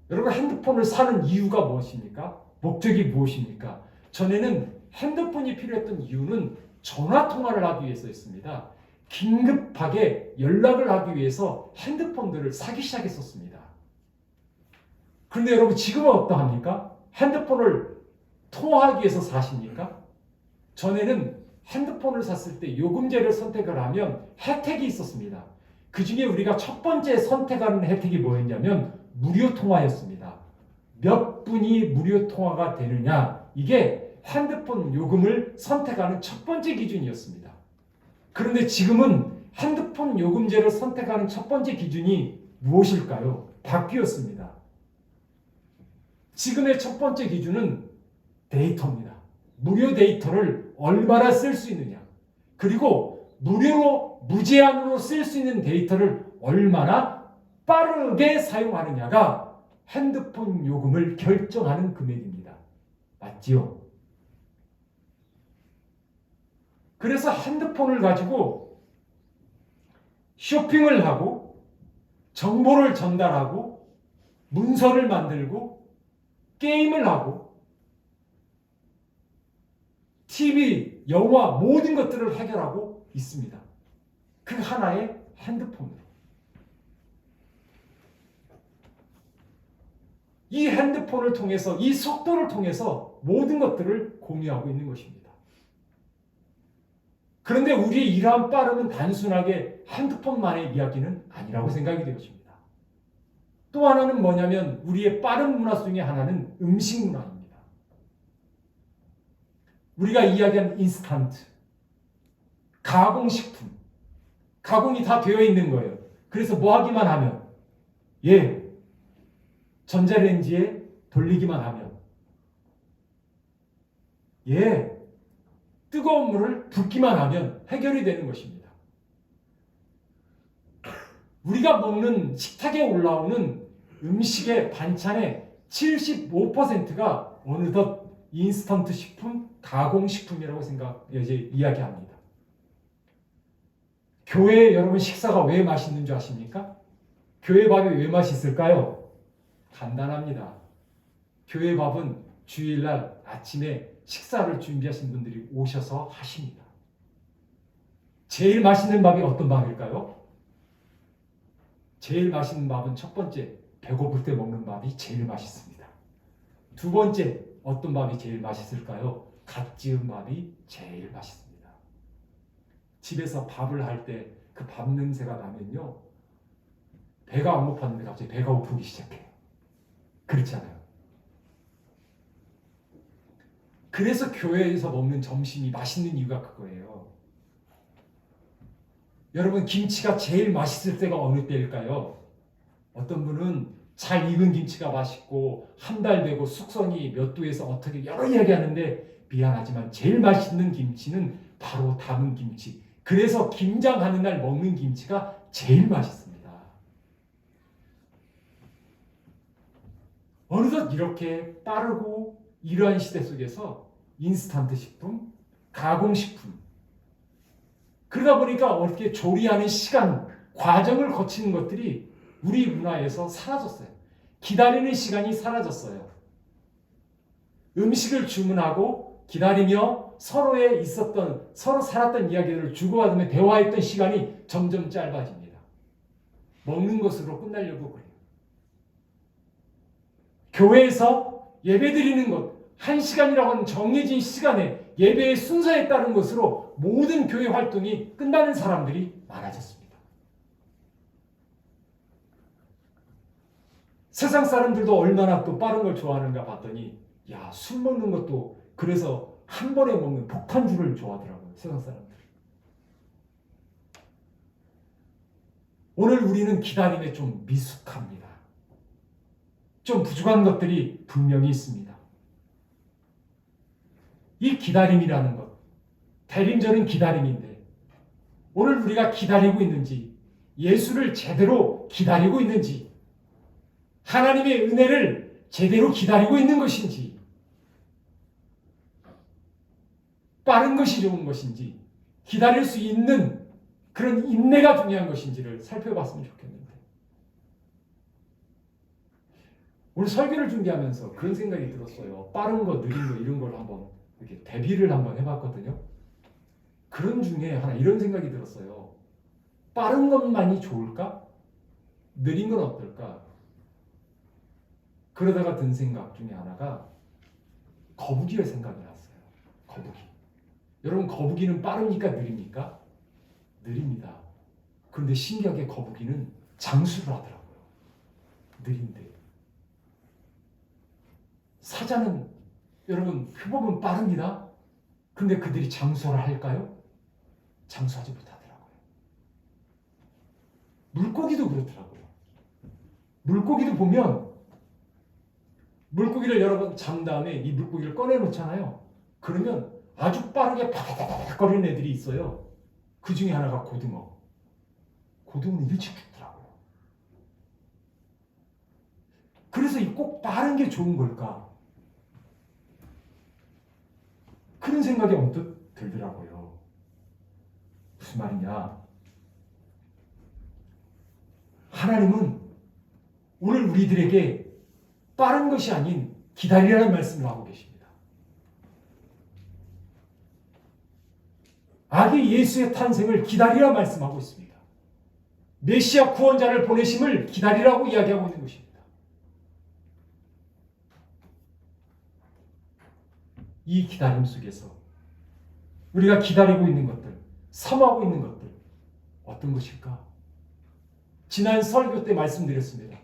여러분 핸드폰을 사는 이유가 무엇입니까? 목적이 무엇입니까? 전에는 핸드폰이 필요했던 이유는 전화통화를 하기 위해서였습니다. 긴급하게 연락을 하기 위해서 핸드폰들을 사기 시작했었습니다. 그런데 여러분 지금은 어떠합니까? 핸드폰을 통화하기 위해서 사십니까? 전에는 핸드폰을 샀을 때 요금제를 선택을 하면 혜택이 있었습니다. 그 중에 우리가 첫 번째 선택하는 혜택이 뭐였냐면 무료 통화였습니다. 몇 분이 무료 통화가 되느냐, 이게 핸드폰 요금을 선택하는 첫 번째 기준이었습니다. 그런데 지금은 핸드폰 요금제를 선택하는 첫 번째 기준이 무엇일까요? 바뀌었습니다. 지금의 첫 번째 기준은 데이터입니다. 무료 데이터를 얼마나 쓸 수 있느냐, 그리고 무료로 무제한으로 쓸 수 있는 데이터를 얼마나 빠르게 사용하느냐가 핸드폰 요금을 결정하는 금액입니다. 맞지요? 그래서 핸드폰을 가지고 쇼핑을 하고 정보를 전달하고 문서를 만들고 게임을 하고 TV, 영화 모든 것들을 해결하고 있습니다. 그 하나의 핸드폰으로. 이 핸드폰을 통해서, 이 속도를 통해서 모든 것들을 공유하고 있는 것입니다. 그런데 우리의 이러한 빠름은 단순하게 핸드폰만의 이야기는 아니라고 생각이 되어집니다. 또 하나는 뭐냐면 우리의 빠른 문화 중에 하나는 음식 문화입니다. 우리가 이야기한 인스턴트, 가공식품, 가공이 다 되어 있는 거예요. 그래서 뭐 하기만 하면, 전자레인지에 돌리기만 하면, 뜨거운 물을 붓기만 하면 해결이 되는 것입니다. 우리가 먹는 식탁에 올라오는 음식의 반찬의 75%가 어느덧 인스턴트 식품, 가공식품이라고 이야기합니다. 교회 여러분 식사가 왜 맛있는 줄 아십니까? 교회 밥이 왜 맛있을까요? 간단합니다. 교회 밥은 주일날 아침에 식사를 준비하신 분들이 오셔서 하십니다. 제일 맛있는 밥이 어떤 밥일까요? 제일 맛있는 밥은 첫 번째, 배고플 때 먹는 밥이 제일 맛있습니다. 두 번째, 어떤 밥이 제일 맛있을까요? 갓 지은 밥이 제일 맛있습니다. 집에서 밥을 할 때 그 밥 냄새가 나면요, 배가 안 고팠는데 갑자기 배가 고프기 시작해요. 그렇지 않아요? 그래서 교회에서 먹는 점심이 맛있는 이유가 그거예요. 여러분, 김치가 제일 맛있을 때가 어느 때일까요? 어떤 분은 잘 익은 김치가 맛있고 한 달 되고 숙성이 몇 도에서 어떻게 여러 이야기 하는데, 미안하지만 제일 맛있는 김치는 바로 담은 김치. 그래서 김장하는 날 먹는 김치가 제일 맛있습니다. 어느덧 이렇게 빠르고 이러한 시대 속에서 인스턴트 식품, 가공식품, 그러다 보니까 어떻게 조리하는 시간, 과정을 거치는 것들이 우리 문화에서 사라졌어요. 기다리는 시간이 사라졌어요. 음식을 주문하고 기다리며 서로에 있었던, 서로 살았던 이야기들을 주고받으며 대화했던 시간이 점점 짧아집니다. 먹는 것으로 끝나려고 그래요. 교회에서 예배드리는 것, 1시간이라고 하는 정해진 시간에 예배의 순서에 따른 것으로 모든 교회 활동이 끝나는 사람들이 많아졌습니다. 세상 사람들도 얼마나 또 빠른 걸 좋아하는가 봤더니, 야, 술 먹는 것도 그래서 한 번에 먹는 폭탄주를 좋아하더라고요, 세상 사람들이. 오늘 우리는 기다림에 좀 미숙합니다. 좀 부족한 것들이 분명히 있습니다. 이 기다림이라는 것, 대림절은 기다림인데, 오늘 우리가 기다리고 있는지, 예수를 제대로 기다리고 있는지, 하나님의 은혜를 제대로 기다리고 있는 것인지, 빠른 것이 좋은 것인지, 기다릴 수 있는 그런 인내가 중요한 것인지를 살펴봤으면 좋겠는데, 오늘 설교를 준비하면서 그런 생각이 들었어요. 빠른 거, 느린 거, 이런 걸 한번 이렇게 대비를 한번 해봤거든요. 그런 중에 하나 이런 생각이 들었어요. 빠른 것만이 좋을까? 느린 건 어떨까? 그러다가 든 생각 중에 하나가 거북이의 생각이 났어요. 거북이. 여러분, 거북이는 빠릅니까? 느립니까? 느립니다. 그런데 신기하게 거북이는 장수를 하더라고요. 느린데. 사자는 여러분, 표범은 빠릅니다. 그런데 그들이 장수를 할까요? 장수하지 못하더라고요. 물고기도 그렇더라고요. 물고기도 보면, 물고기를 여러분 잠 다음에 이 물고기를 꺼내놓잖아요. 그러면 아주 빠르게 파닥파닥 거리는 애들이 있어요. 그 중에 하나가 고등어. 고등어는 일찍 죽더라고요. 그래서 이 꼭 빠른 게 좋은 걸까? 그런 생각이 언뜻 들더라고요. 무슨 말이냐? 하나님은 오늘 우리들에게 빠른 것이 아닌 기다리라는 말씀을 하고 계십니다. 아기 예수의 탄생을 기다리라 말씀하고 있습니다. 메시아 구원자를 보내심을 기다리라고 이야기하고 있는 것입니다. 이 기다림 속에서 우리가 기다리고 있는 것들, 사모하고 있는 것들, 어떤 것일까? 지난 설교 때 말씀드렸습니다.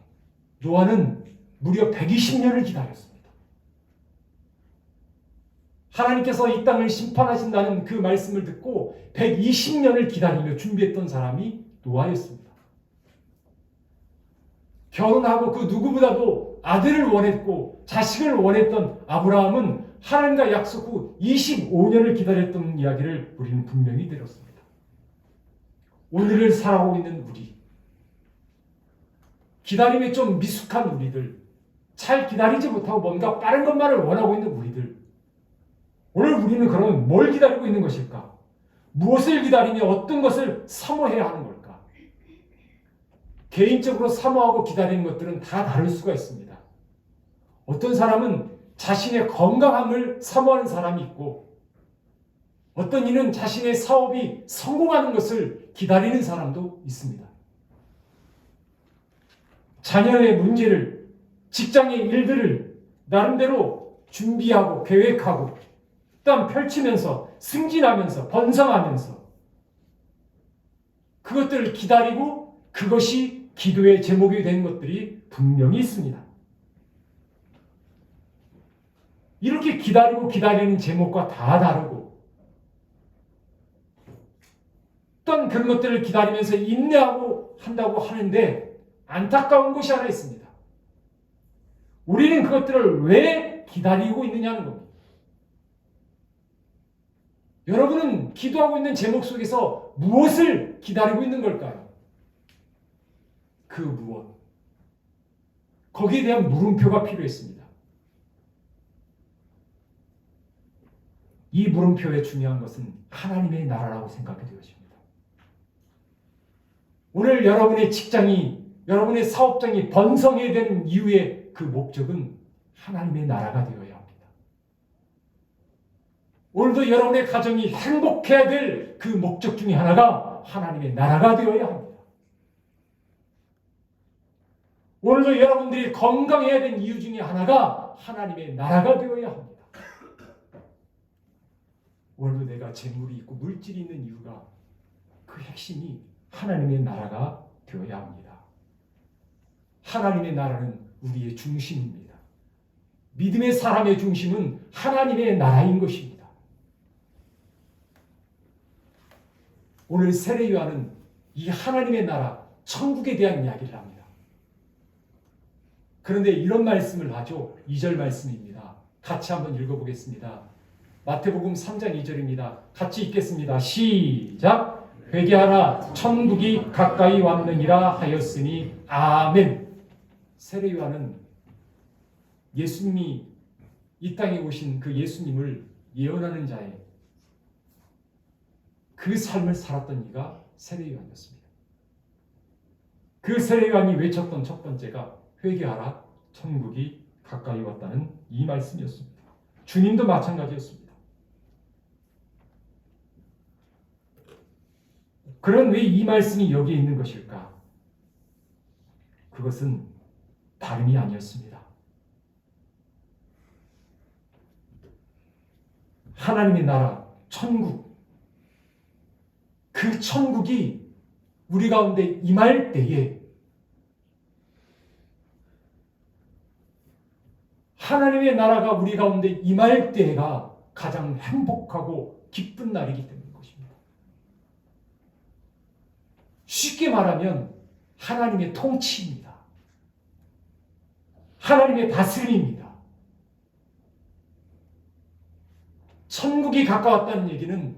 노아는 무려 120년을 기다렸습니다. 하나님께서 이 땅을 심판하신다는 그 말씀을 듣고 120년을 기다리며 준비했던 사람이 노아였습니다. 결혼하고 그 누구보다도 아들을 원했고 자식을 원했던 아브라함은 하나님과 약속 후 25년을 기다렸던 이야기를 우리는 분명히 들었습니다. 오늘을 살아오고 있는 우리, 기다림에 좀 미숙한 우리들, 잘 기다리지 못하고 뭔가 빠른 것만을 원하고 있는 우리들, 오늘 우리는 그러면 뭘 기다리고 있는 것일까? 무엇을 기다리며 어떤 것을 사모해야 하는 걸까? 개인적으로 사모하고 기다리는 것들은 다 다를 수가 있습니다. 어떤 사람은 자신의 건강함을 사모하는 사람이 있고, 어떤 이는 자신의 사업이 성공하는 것을 기다리는 사람도 있습니다. 자녀의 문제를, 직장의 일들을 나름대로 준비하고 계획하고 또한 펼치면서 승진하면서 번성하면서 그것들을 기다리고 그것이 기도의 제목이 된 것들이 분명히 있습니다. 이렇게 기다리고 기다리는 제목과 다 다르고 또한 그런 것들을 기다리면서 인내하고 한다고 하는데 안타까운 것이 하나 있습니다. 우리는 그것들을 왜 기다리고 있느냐는 겁니다. 여러분은 기도하고 있는 제목 속에서 무엇을 기다리고 있는 걸까요? 그 무엇. 거기에 대한 물음표가 필요했습니다. 이 물음표의 중요한 것은 하나님의 나라라고 생각이 되어집니다. 오늘 여러분의 직장이, 여러분의 사업장이 번성해야 되는 이유의 그 목적은 하나님의 나라가 되어야 합니다. 오늘도 여러분의 가정이 행복해야 될 그 목적 중에 하나가 하나님의 나라가 되어야 합니다. 오늘도 여러분들이 건강해야 될 이유 중에 하나가 하나님의 나라가 되어야 합니다. 오늘도 내가 재물이 있고 물질이 있는 이유가 그 핵심이 하나님의 나라가 되어야 합니다. 하나님의 나라는 우리의 중심입니다. 믿음의 사람의 중심은 하나님의 나라인 것입니다. 오늘 세례요한은 이 하나님의 나라, 천국에 대한 이야기를 합니다. 그런데 이런 말씀을 하죠. 2절 말씀입니다. 같이 한번 읽어보겠습니다. 마태복음 3장 2절입니다. 같이 읽겠습니다. 시작! 회개하라 천국이 가까이 왔느니라 하였으니 아멘. 세례요한은 예수님이 이 땅에 오신 그 예수님을 예언하는 자의 그 삶을 살았던 이가 세례요한이었습니다. 그 세례요한이 외쳤던 첫 번째가 회개하라 천국이 가까이 왔다는 이 말씀이었습니다. 주님도 마찬가지였습니다. 그럼 왜 이 말씀이 여기에 있는 것일까? 그것은 다름이 아니었습니다. 하나님의 나라, 천국, 그 천국이 우리 가운데 임할 때에 하나님의 나라가 우리 가운데 임할 때가 가장 행복하고 기쁜 날이기 때문인 것입니다. 쉽게 말하면 하나님의 통치입니다. 하나님의 다스림입니다. 천국이 가까웠다는 얘기는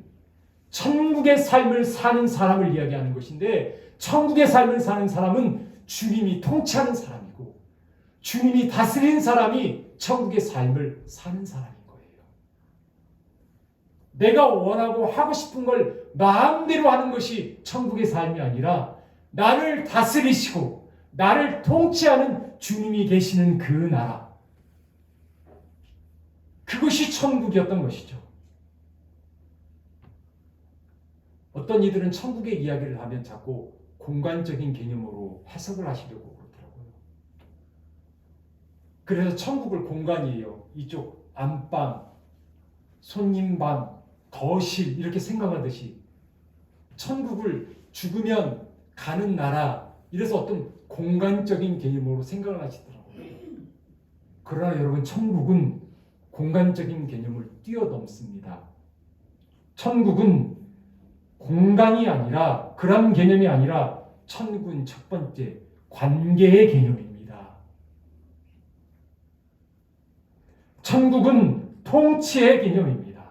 천국의 삶을 사는 사람을 이야기하는 것인데 천국의 삶을 사는 사람은 주님이 통치하는 사람이고 주님이 다스리는 사람이 천국의 삶을 사는 사람인 거예요. 내가 원하고 하고 싶은 걸 마음대로 하는 것이 천국의 삶이 아니라 나를 다스리시고 나를 통치하는 주님이 계시는 그 나라, 그것이 천국이었던 것이죠. 어떤 이들은 천국의 이야기를 하면 자꾸 공간적인 개념으로 해석을 하시려고 그러더라고요. 그래서 천국을 공간이에요. 이쪽 안방, 손님방, 거실 이렇게 생각하듯이 천국을 죽으면 가는 나라, 이래서 어떤 공간적인 개념으로 생각을 하시더라고요. 그러나 여러분, 천국은 공간적인 개념을 뛰어넘습니다. 천국은 공간이 아니라, 그런 개념이 아니라 천국은 첫 번째 관계의 개념입니다. 천국은 통치의 개념입니다.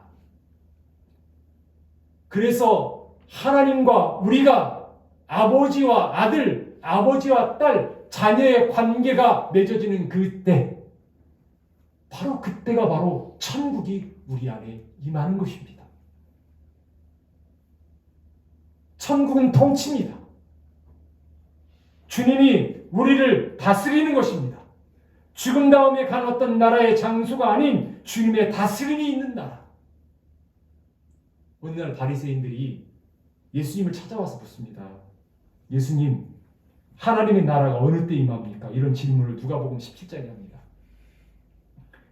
그래서 하나님과 우리가 아버지와 아들, 아버지와 딸, 자녀의 관계가 맺어지는 그때, 바로 그때가 바로 천국이 우리 안에 임하는 것입니다. 천국은 통치입니다. 주님이 우리를 다스리는 것입니다. 죽은 다음에 간 어떤 나라의 장소가 아닌 주님의 다스림이 있는 나라. 어느 날 바리새인들이 예수님을 찾아와서 묻습니다. 예수님, 하나님의 나라가 어느 때 임합니까? 이런 질문을 누가복음 17장에 합니다.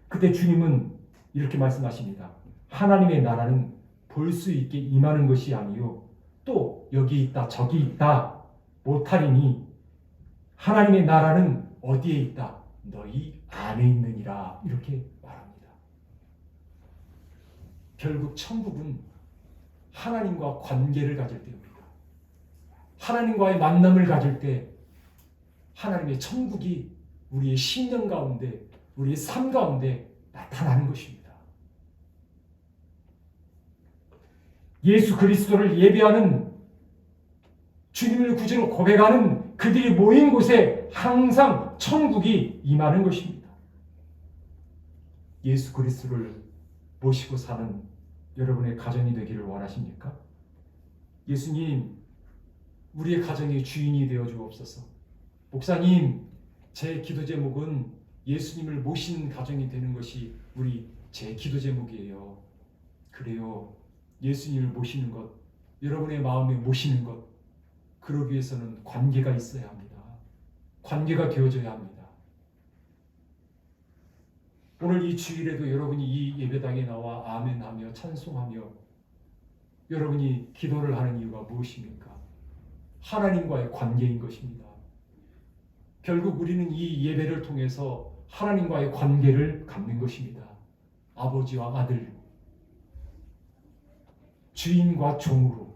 그때 주님은 이렇게 말씀하십니다. 하나님의 나라는 볼 수 있게 임하는 것이 아니요 또 여기 있다 저기 있다 못하리니 하나님의 나라는 어디에 있다? 너희 안에 있느니라. 이렇게 말합니다. 결국 천국은 하나님과 관계를 가질 때입니다. 하나님과의 만남을 가질 때 하나님의 천국이 우리의 신령 가운데, 우리의 삶 가운데 나타나는 것입니다. 예수 그리스도를 예배하는, 주님을 구주로 고백하는 그들이 모인 곳에 항상 천국이 임하는 것입니다. 예수 그리스도를 모시고 사는 여러분의 가정이 되기를 원하십니까? 예수님, 우리의 가정의 주인이 되어 주옵소서. 목사님, 제 기도 제목은 예수님을 모시는 가정이 되는 것이 제 기도 제목이에요. 그래요. 예수님을 모시는 것, 여러분의 마음에 모시는 것, 그러기 위해서는 관계가 있어야 합니다. 관계가 되어져야 합니다. 오늘 이 주일에도 여러분이 이 예배당에 나와 아멘하며 찬송하며 여러분이 기도를 하는 이유가 무엇입니까? 하나님과의 관계인 것입니다. 결국 우리는 이 예배를 통해서 하나님과의 관계를 갖는 것입니다. 아버지와 아들, 주인과 종으로,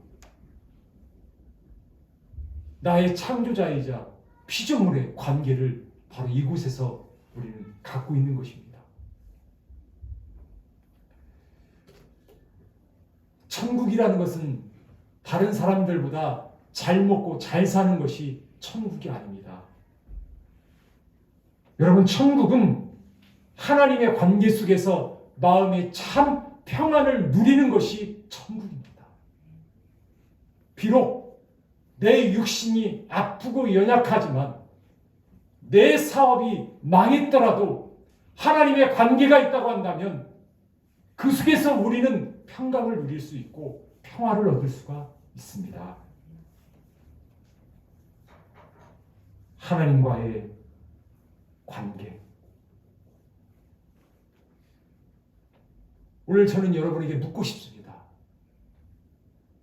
나의 창조자이자 피조물의 관계를 바로 이곳에서 우리는 갖고 있는 것입니다. 천국이라는 것은 다른 사람들보다 잘 먹고 잘 사는 것이 천국이 아닙니다. 여러분, 천국은 하나님의 관계 속에서 마음의 참 평안을 누리는 것이 천국입니다. 비록 내 육신이 아프고 연약하지만, 내 사업이 망했더라도 하나님의 관계가 있다고 한다면 그 속에서 우리는 평강을 누릴 수 있고 평화를 얻을 수가 있습니다. 하나님과의 관계. 오늘 저는 여러분에게 묻고 싶습니다.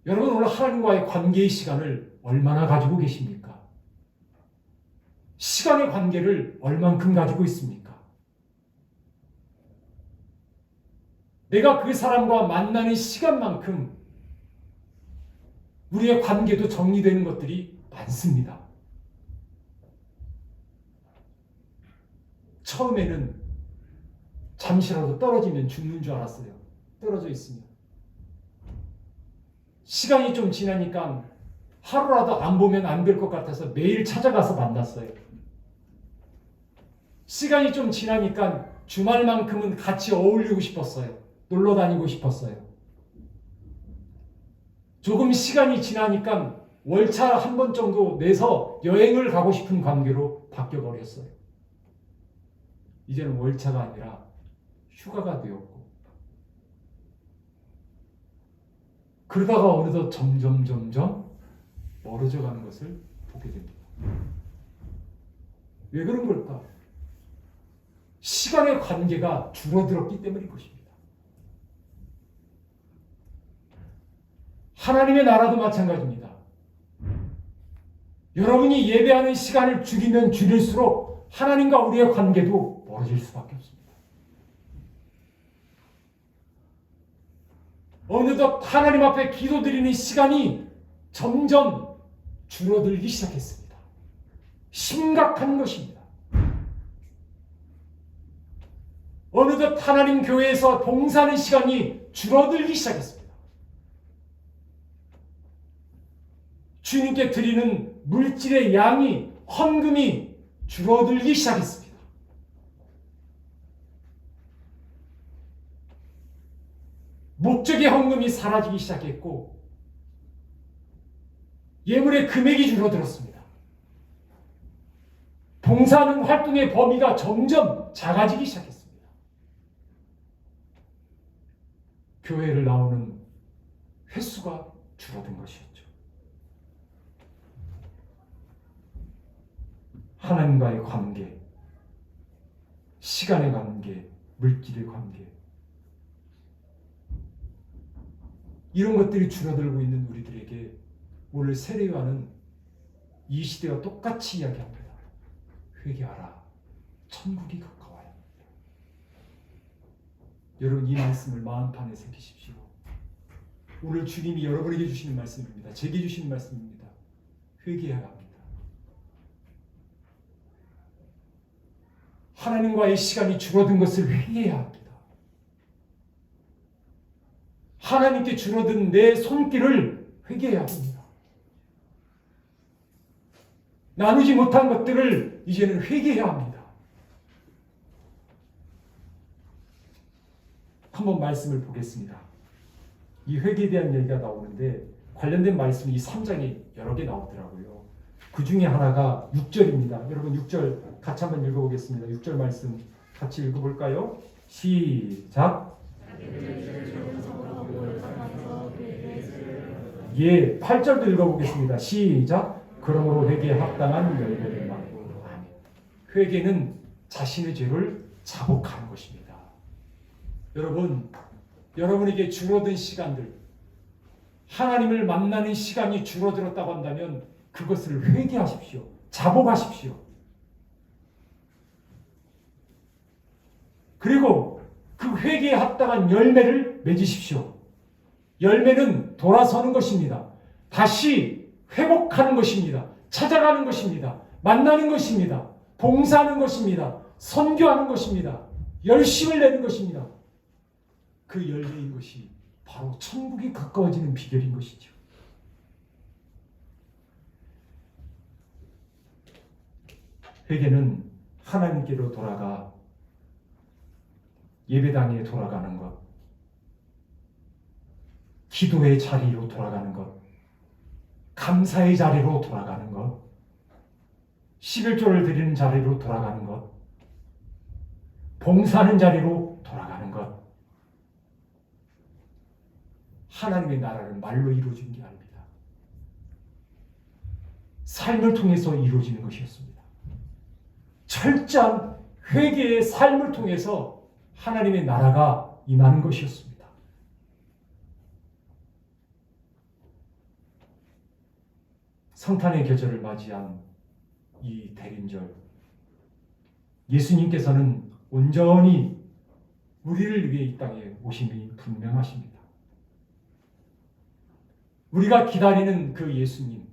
여러분, 오늘 하나님과의 관계의 시간을 얼마나 가지고 계십니까? 시간의 관계를 얼만큼 가지고 있습니까? 내가 그 사람과 만나는 시간만큼 우리의 관계도 정리되는 것들이 많습니다. 처음에는 잠시라도 떨어지면 죽는 줄 알았어요. 떨어져 있으면. 시간이 좀 지나니까 하루라도 안 보면 안 될 것 같아서 매일 찾아가서 만났어요. 시간이 좀 지나니까 주말만큼은 같이 어울리고 싶었어요. 놀러 다니고 싶었어요. 조금 시간이 지나니까 월차 한 번 정도 내서 여행을 가고 싶은 관계로 바뀌어버렸어요. 이제는 월차가 아니라 휴가가 되었고, 그러다가 어느덧 점점 멀어져 가는 것을 보게 됩니다. 왜 그런 걸까? 시간의 관계가 줄어들었기 때문인 것입니다. 하나님의 나라도 마찬가지입니다. 여러분이 예배하는 시간을 줄이면 줄일수록 하나님과 우리의 관계도 멀어질 수밖에 없습니다. 어느덧 하나님 앞에 기도드리는 시간이 점점 줄어들기 시작했습니다. 심각한 것입니다. 어느덧 하나님 교회에서 봉사하는 시간이 줄어들기 시작했습니다. 주님께 드리는 물질의 양이, 헌금이 줄어들기 시작했습니다. 목적의 헌금이 사라지기 시작했고, 예물의 금액이 줄어들었습니다. 봉사하는 활동의 범위가 점점 작아지기 시작했습니다. 교회를 나오는 횟수가 줄어든 것이었죠. 하나님과의 관계, 시간의 관계, 물질의 관계, 이런 것들이 줄어들고 있는 우리들에게 오늘 세례요한은 이 시대와 똑같이 이야기합니다. 회개하라. 천국이 가까워요. 여러분, 이 말씀을 마음판에 새기십시오. 오늘 주님이 여러분에게 주시는 말씀입니다. 제게 주시는 말씀입니다. 회개해야 합니다. 하나님과의 시간이 줄어든 것을 회개해야 합니다. 하나님께 줄어든 내 손길을 회개해야 합니다. 나누지 못한 것들을 이제는 회개해야 합니다. 한번 말씀을 보겠습니다. 이 회개에 대한 얘기가 나오는데 관련된 말씀이 이 3장에 여러 개 나오더라고요. 그 중에 하나가 6절입니다. 여러분 6절 같이 한번 읽어보겠습니다. 6절 말씀 같이 읽어볼까요? 시작. 예, 8절도 읽어보겠습니다. 시작. 그러므로 회개에 합당한 열매를 맛고. 회개는 자신의 죄를 자복하는 것입니다. 여러분, 여러분에게 줄어든 시간들, 하나님을 만나는 시간이 줄어들었다고 한다면 그것을 회개하십시오. 자복하십시오. 그리고 그 회개에 합당한 열매를 맺으십시오. 열매는 돌아서는 것입니다. 다시 회복하는 것입니다. 찾아가는 것입니다. 만나는 것입니다. 봉사하는 것입니다. 선교하는 것입니다. 열심을 내는 것입니다. 그 열매인 것이 바로 천국이 가까워지는 비결인 것이죠. 회개는 하나님께로 돌아가 예배당에 돌아가는 것, 기도의 자리로 돌아가는 것, 감사의 자리로 돌아가는 것, 11조를 드리는 자리로 돌아가는 것, 봉사하는 자리로 돌아가는 것, 하나님의 나라를 말로 이루어진 게 아닙니다. 삶을 통해서 이루어지는 것이었습니다. 철저한 회개의 삶을 통해서 하나님의 나라가 임하는 것이었습니다. 성탄의 계절을 맞이한 이 대림절, 예수님께서는 온전히 우리를 위해 이 땅에 오심이 분명하십니다. 우리가 기다리는 그 예수님,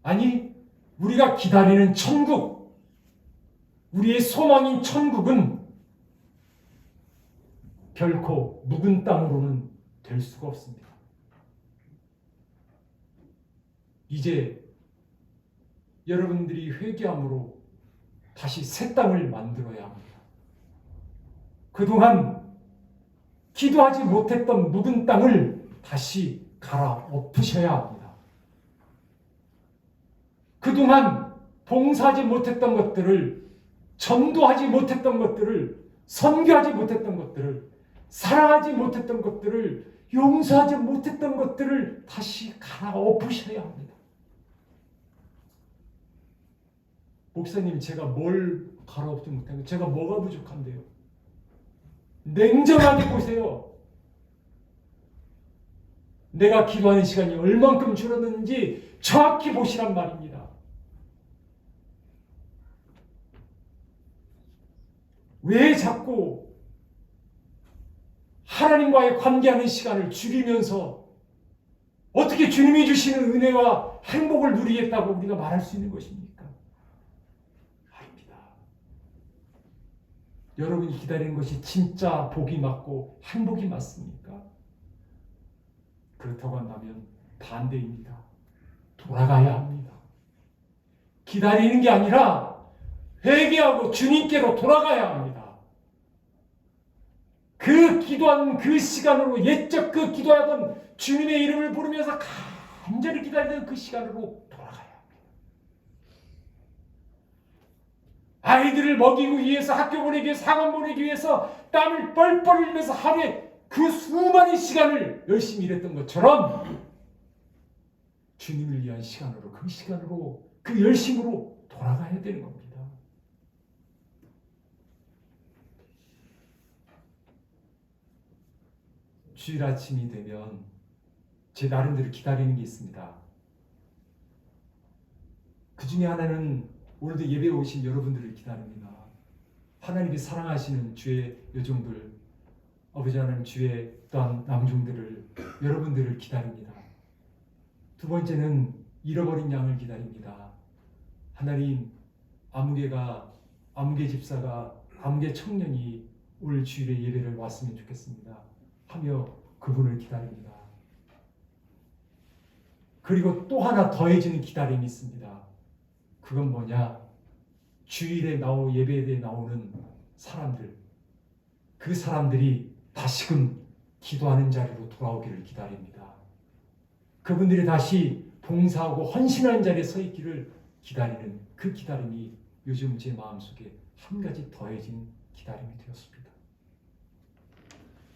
아니 우리가 기다리는 천국, 우리의 소망인 천국은 결코 묵은 땅으로는 될 수가 없습니다. 이제 여러분들이 회개함으로 다시 새 땅을 만들어야 합니다. 그동안 기도하지 못했던 묵은 땅을 다시 갈아엎으셔야 합니다. 그동안 봉사하지 못했던 것들을, 전도하지 못했던 것들을, 선교하지 못했던 것들을, 사랑하지 못했던 것들을, 용서하지 못했던 것들을 다시 갈아엎으셔야 합니다. 목사님, 제가 뭘 갈아엎지 못한 거예요? 제가 뭐가 부족한데요? 냉정하게 보세요. 내가 기도하는 시간이 얼만큼 줄어드는지 정확히 보시란 말입니다. 왜 자꾸 하나님과의 관계하는 시간을 줄이면서 어떻게 주님이 주시는 은혜와 행복을 누리겠다고 우리가 말할 수 있는 것입니까? 아닙니다. 여러분이 기다리는 것이 진짜 복이 맞고 행복이 맞습니까? 그렇다고 한다면 반대입니다. 돌아가야 합니다. 기다리는 게 아니라 회개하고 주님께로 돌아가야 합니다. 그 기도한 그 시간으로, 옛적 그 기도하던 주님의 이름을 부르면서 간절히 기다리던 그 시간으로 돌아가야 합니다. 아이들을 먹이기 위해서, 학교 보내기 위해서, 학원 보내기 위해서 땀을 뻘뻘 흘리면서 하루에 그 수많은 시간을 열심히 일했던 것처럼 주님을 위한 시간으로, 그 시간으로, 그 열심으로 돌아가야 되는 겁니다. 주일 아침이 되면 제 나름대로 기다리는 게 있습니다. 그 중에 하나는 오늘도 예배에 오신 여러분들을 기다립니다. 하나님이 사랑하시는 주의 여종들, 아버지 하나님 주의 또한 남종들을, 여러분들을 기다립니다. 두 번째는 잃어버린 양을 기다립니다. 하나님, 아무개 집사가, 아무개 청년이 올 주일에 예배를 왔으면 좋겠습니다 하며 그분을 기다립니다. 그리고 또 하나 더해지는 기다림이 있습니다. 그건 뭐냐? 주일에 예배에 나오는 사람들, 그 사람들이 다시금 기도하는 자리로 돌아오기를 기다립니다. 그분들이 다시 봉사하고 헌신하는 자리에 서 있기를 기다리는 그 기다림이 요즘 제 마음속에 한 가지 더해진 기다림이 되었습니다.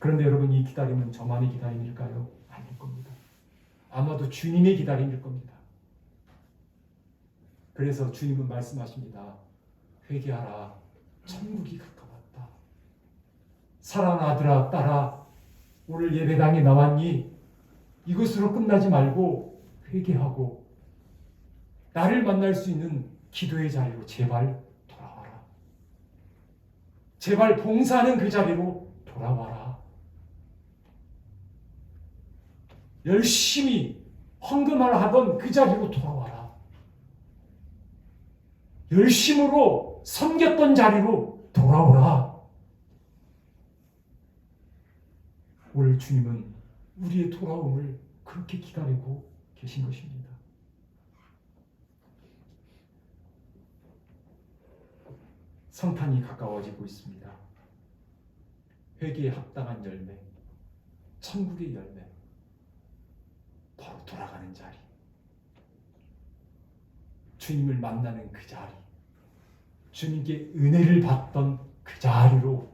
그런데 여러분, 이 기다림은 저만의 기다림일까요? 아닐 겁니다. 아마도 주님의 기다림일 겁니다. 그래서 주님은 말씀하십니다. 회개하라, 천국이 가까웠다. 사랑하는 아들아, 딸아, 오늘 예배당에 나왔니? 이것으로 끝나지 말고 회개하고 나를 만날 수 있는 기도의 자리로 제발 돌아와라. 제발 봉사하는 그 자리로 돌아와라. 열심히 헌금을 하던 그 자리로 돌아와라. 열심으로 섬겼던 자리로 돌아오라. 오늘 주님은 우리의 돌아옴을 그렇게 기다리고 계신 것입니다. 성탄이 가까워지고 있습니다. 회개에 합당한 열매, 천국의 열매, 바로 돌아가는 자리, 주님을 만나는 그 자리, 주님께 은혜를 받던 그 자리로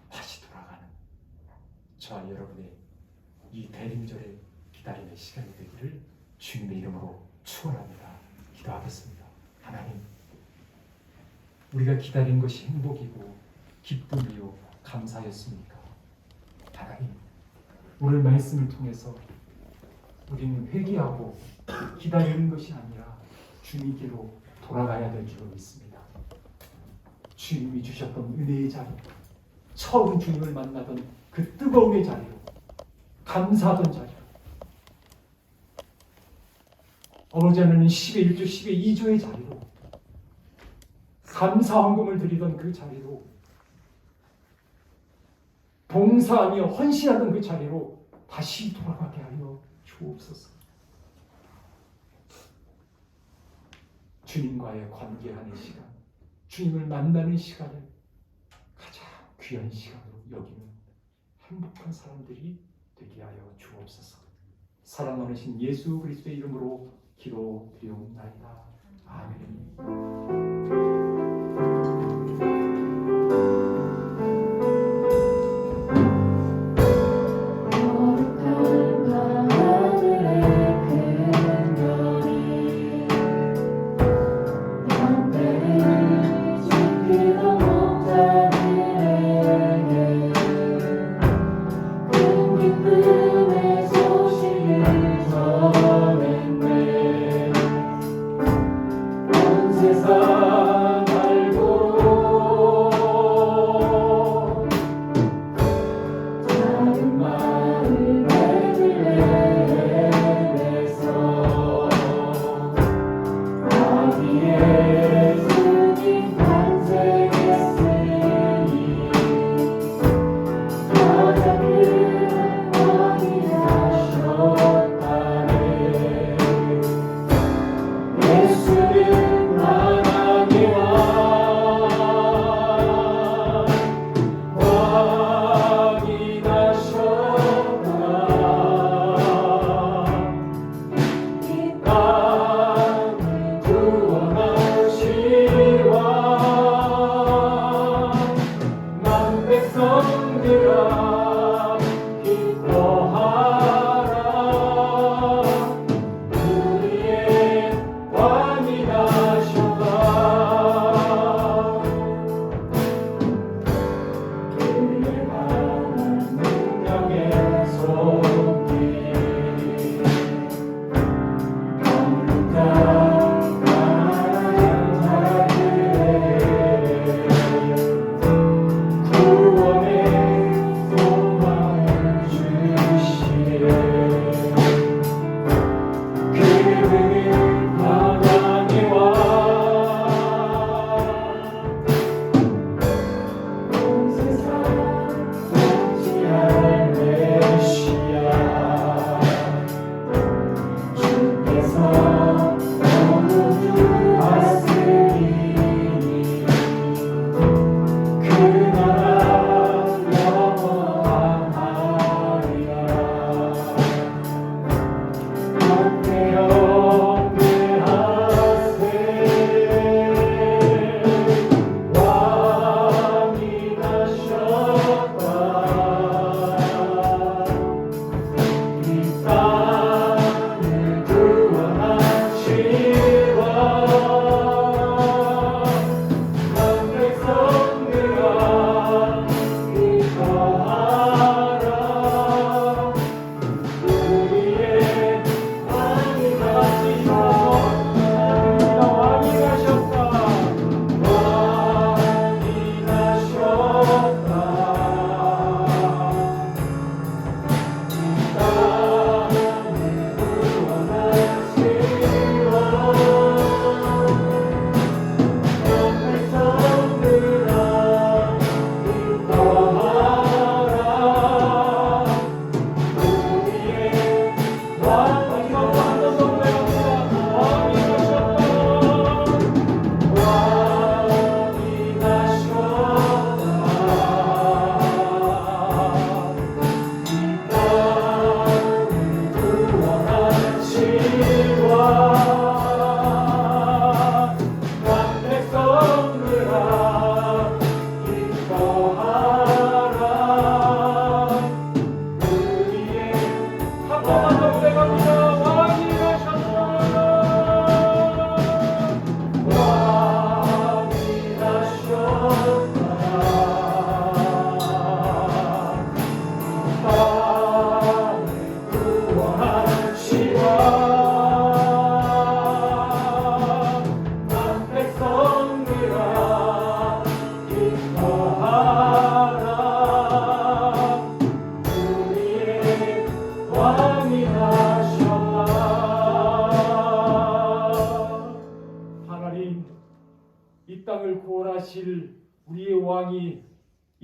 다시 돌아가는 저와 여러분의 이 대림절의 기다림의 시간이 되기를 주님의 이름으로 축원합니다. 기도하겠습니다. 하나님, 우리가 기다린 것이 행복이고 기쁨이요 감사였습니까? 하나님, 오늘 말씀을 통해서 우리는 회개하고 기다리는 것이 아니라 주님께로 돌아가야 될 줄로 믿습니다. 주님이 주셨던 은혜의 자리, 처음 주님을 만나던 그 뜨거움의 자리로, 감사하던 자리로, 아버지 하나님 10의 1조 10의 2조의 자리로, 감사 헌금을 드리던 그 자리로, 봉사하며 헌신하던 그 자리로 다시 돌아가게 하여 주옵소서. 주님과의 관계하는 시간, 주님을 만나는 시간을 가장 귀한 시간으로 여기는 행복한 사람들이 되게 하여 주옵소서. 사랑 많으신 예수 그리스도의 이름으로 기도드리옵나이다. 아멘.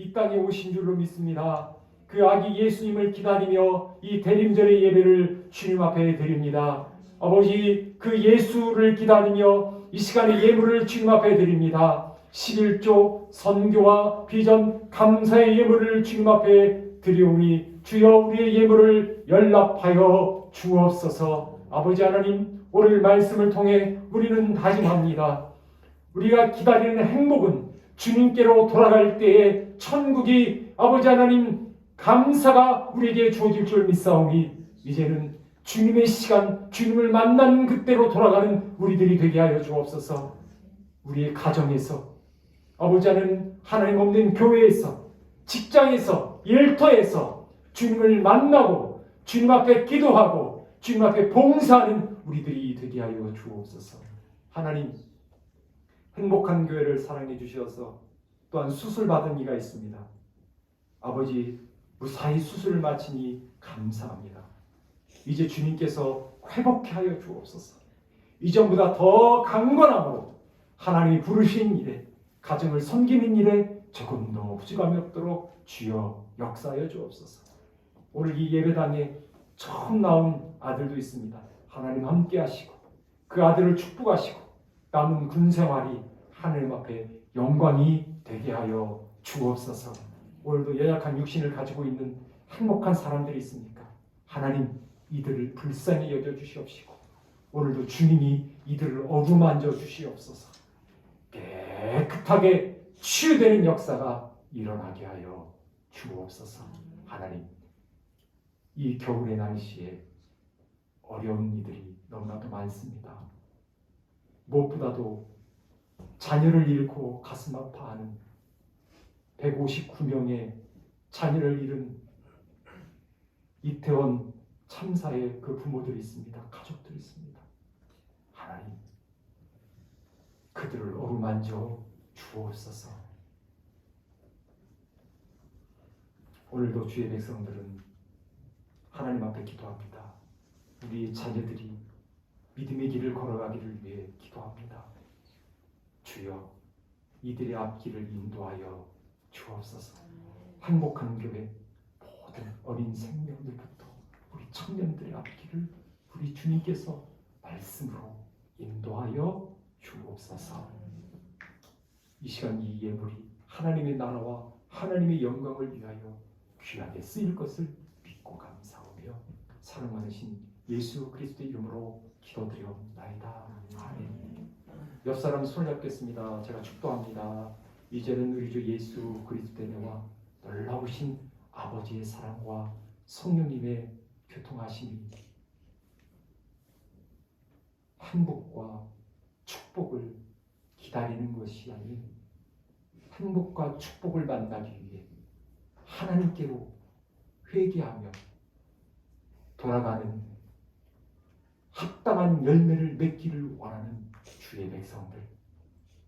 이 땅에 오신 줄로 믿습니다. 그 아기 예수님을 기다리며 이 대림절의 예배를 주님 앞에 드립니다. 아버지, 그 예수를 기다리며 이 시간에 예물을 주님 앞에 드립니다. 11조 선교와 비전 감사의 예물을 주님 앞에 드리오니 주여 우리의 예물을 연락하여 주옵소서. 아버지 하나님, 오늘 말씀을 통해 우리는 다짐합니다. 우리가 기다리는 행복은 주님께로 돌아갈 때에 천국이 아버지 하나님 감사가 우리에게 주어질 줄 믿사오니 이제는 주님의 시간, 주님을 만난 그때로 돌아가는 우리들이 되게 하여 주옵소서. 우리의 가정에서, 아버지 하나님 없는 교회에서, 직장에서, 일터에서 주님을 만나고 주님 앞에 기도하고 주님 앞에 봉사하는 우리들이 되게 하여 주옵소서. 하나님, 행복한 교회를 사랑해 주셔서 또한 수술받은 이가 있습니다. 아버지, 무사히 수술을 마치니 감사합니다. 이제 주님께서 회복케 하여 주옵소서. 이전보다 더 강건함으로 하나님이 부르신 일에, 가정을 섬기는 일에 조금 더 부족함이 없도록 주여 역사하여 주옵소서. 오늘 이 예배당에 처음 나온 아들도 있습니다. 하나님 함께 하시고 그 아들을 축복하시고 남은 군 생활이 하나님 앞에 영광이 되게 하여 주옵소서. 오늘도 연약한 육신을 가지고 있는 행복한 사람들이 있습니까? 하나님, 이들을 불쌍히 여겨 주시옵시고 오늘도 주님이 이들을 어루만져 주시옵소서. 깨끗하게 치유되는 역사가 일어나게 하여 주옵소서. 하나님, 이 겨울의 날씨에 어려운 이들이 너무나도 많습니다. 무엇보다도 자녀를 잃고 가슴 아파하는 159명의 자녀를 잃은 이태원 참사의 그 부모들이 있습니다. 가족들이 있습니다. 하나님, 그들을 어루만져 주옵소서. 오늘도 주의 백성들은 하나님 앞에 기도합니다. 우리 자녀들이 믿음의 길을 걸어가기를 위해 기도합니다. 주여, 이들의 앞길을 인도하여 주옵소서. 행복한 교회 모든 어린 생명들부터 우리 청년들의 앞길을 우리 주님께서 말씀으로 인도하여 주옵소서. 이 시간 이 예물이 하나님의 나라와 하나님의 영광을 위하여 귀하게 쓰일 것을 믿고 감사하며 사랑 많으신 예수 그리스도의 이름으로 기도드리옵나이다. 아멘. 옆 사람 손 잡겠습니다. 제가 축도합니다. 이제는 우리 주 예수 그리스도의 은혜와 놀라우신 아버지의 사랑과 성령님의 교통하심이 행복과 축복을 기다리는 것이 아닌 행복과 축복을 만나기 위해 하나님께로 회개하며 돌아가는 합당한 열매를 맺기를 원하는 주의 백성들,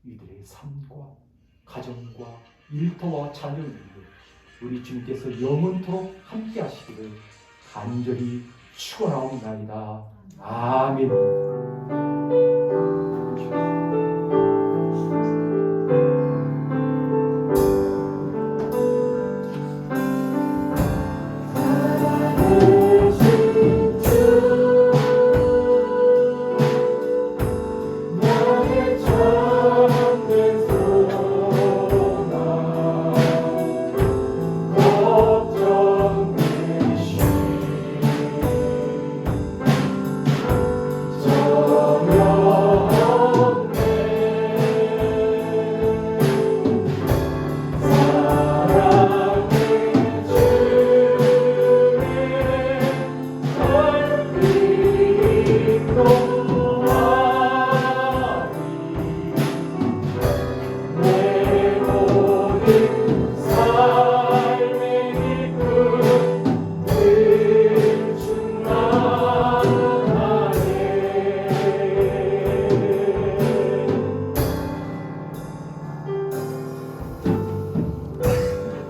이들의 삶과 가정과 일터와 자녀를 위해 우리 주님께서 영원토록 함께 하시기를 간절히 축원하옵나이다. 아멘.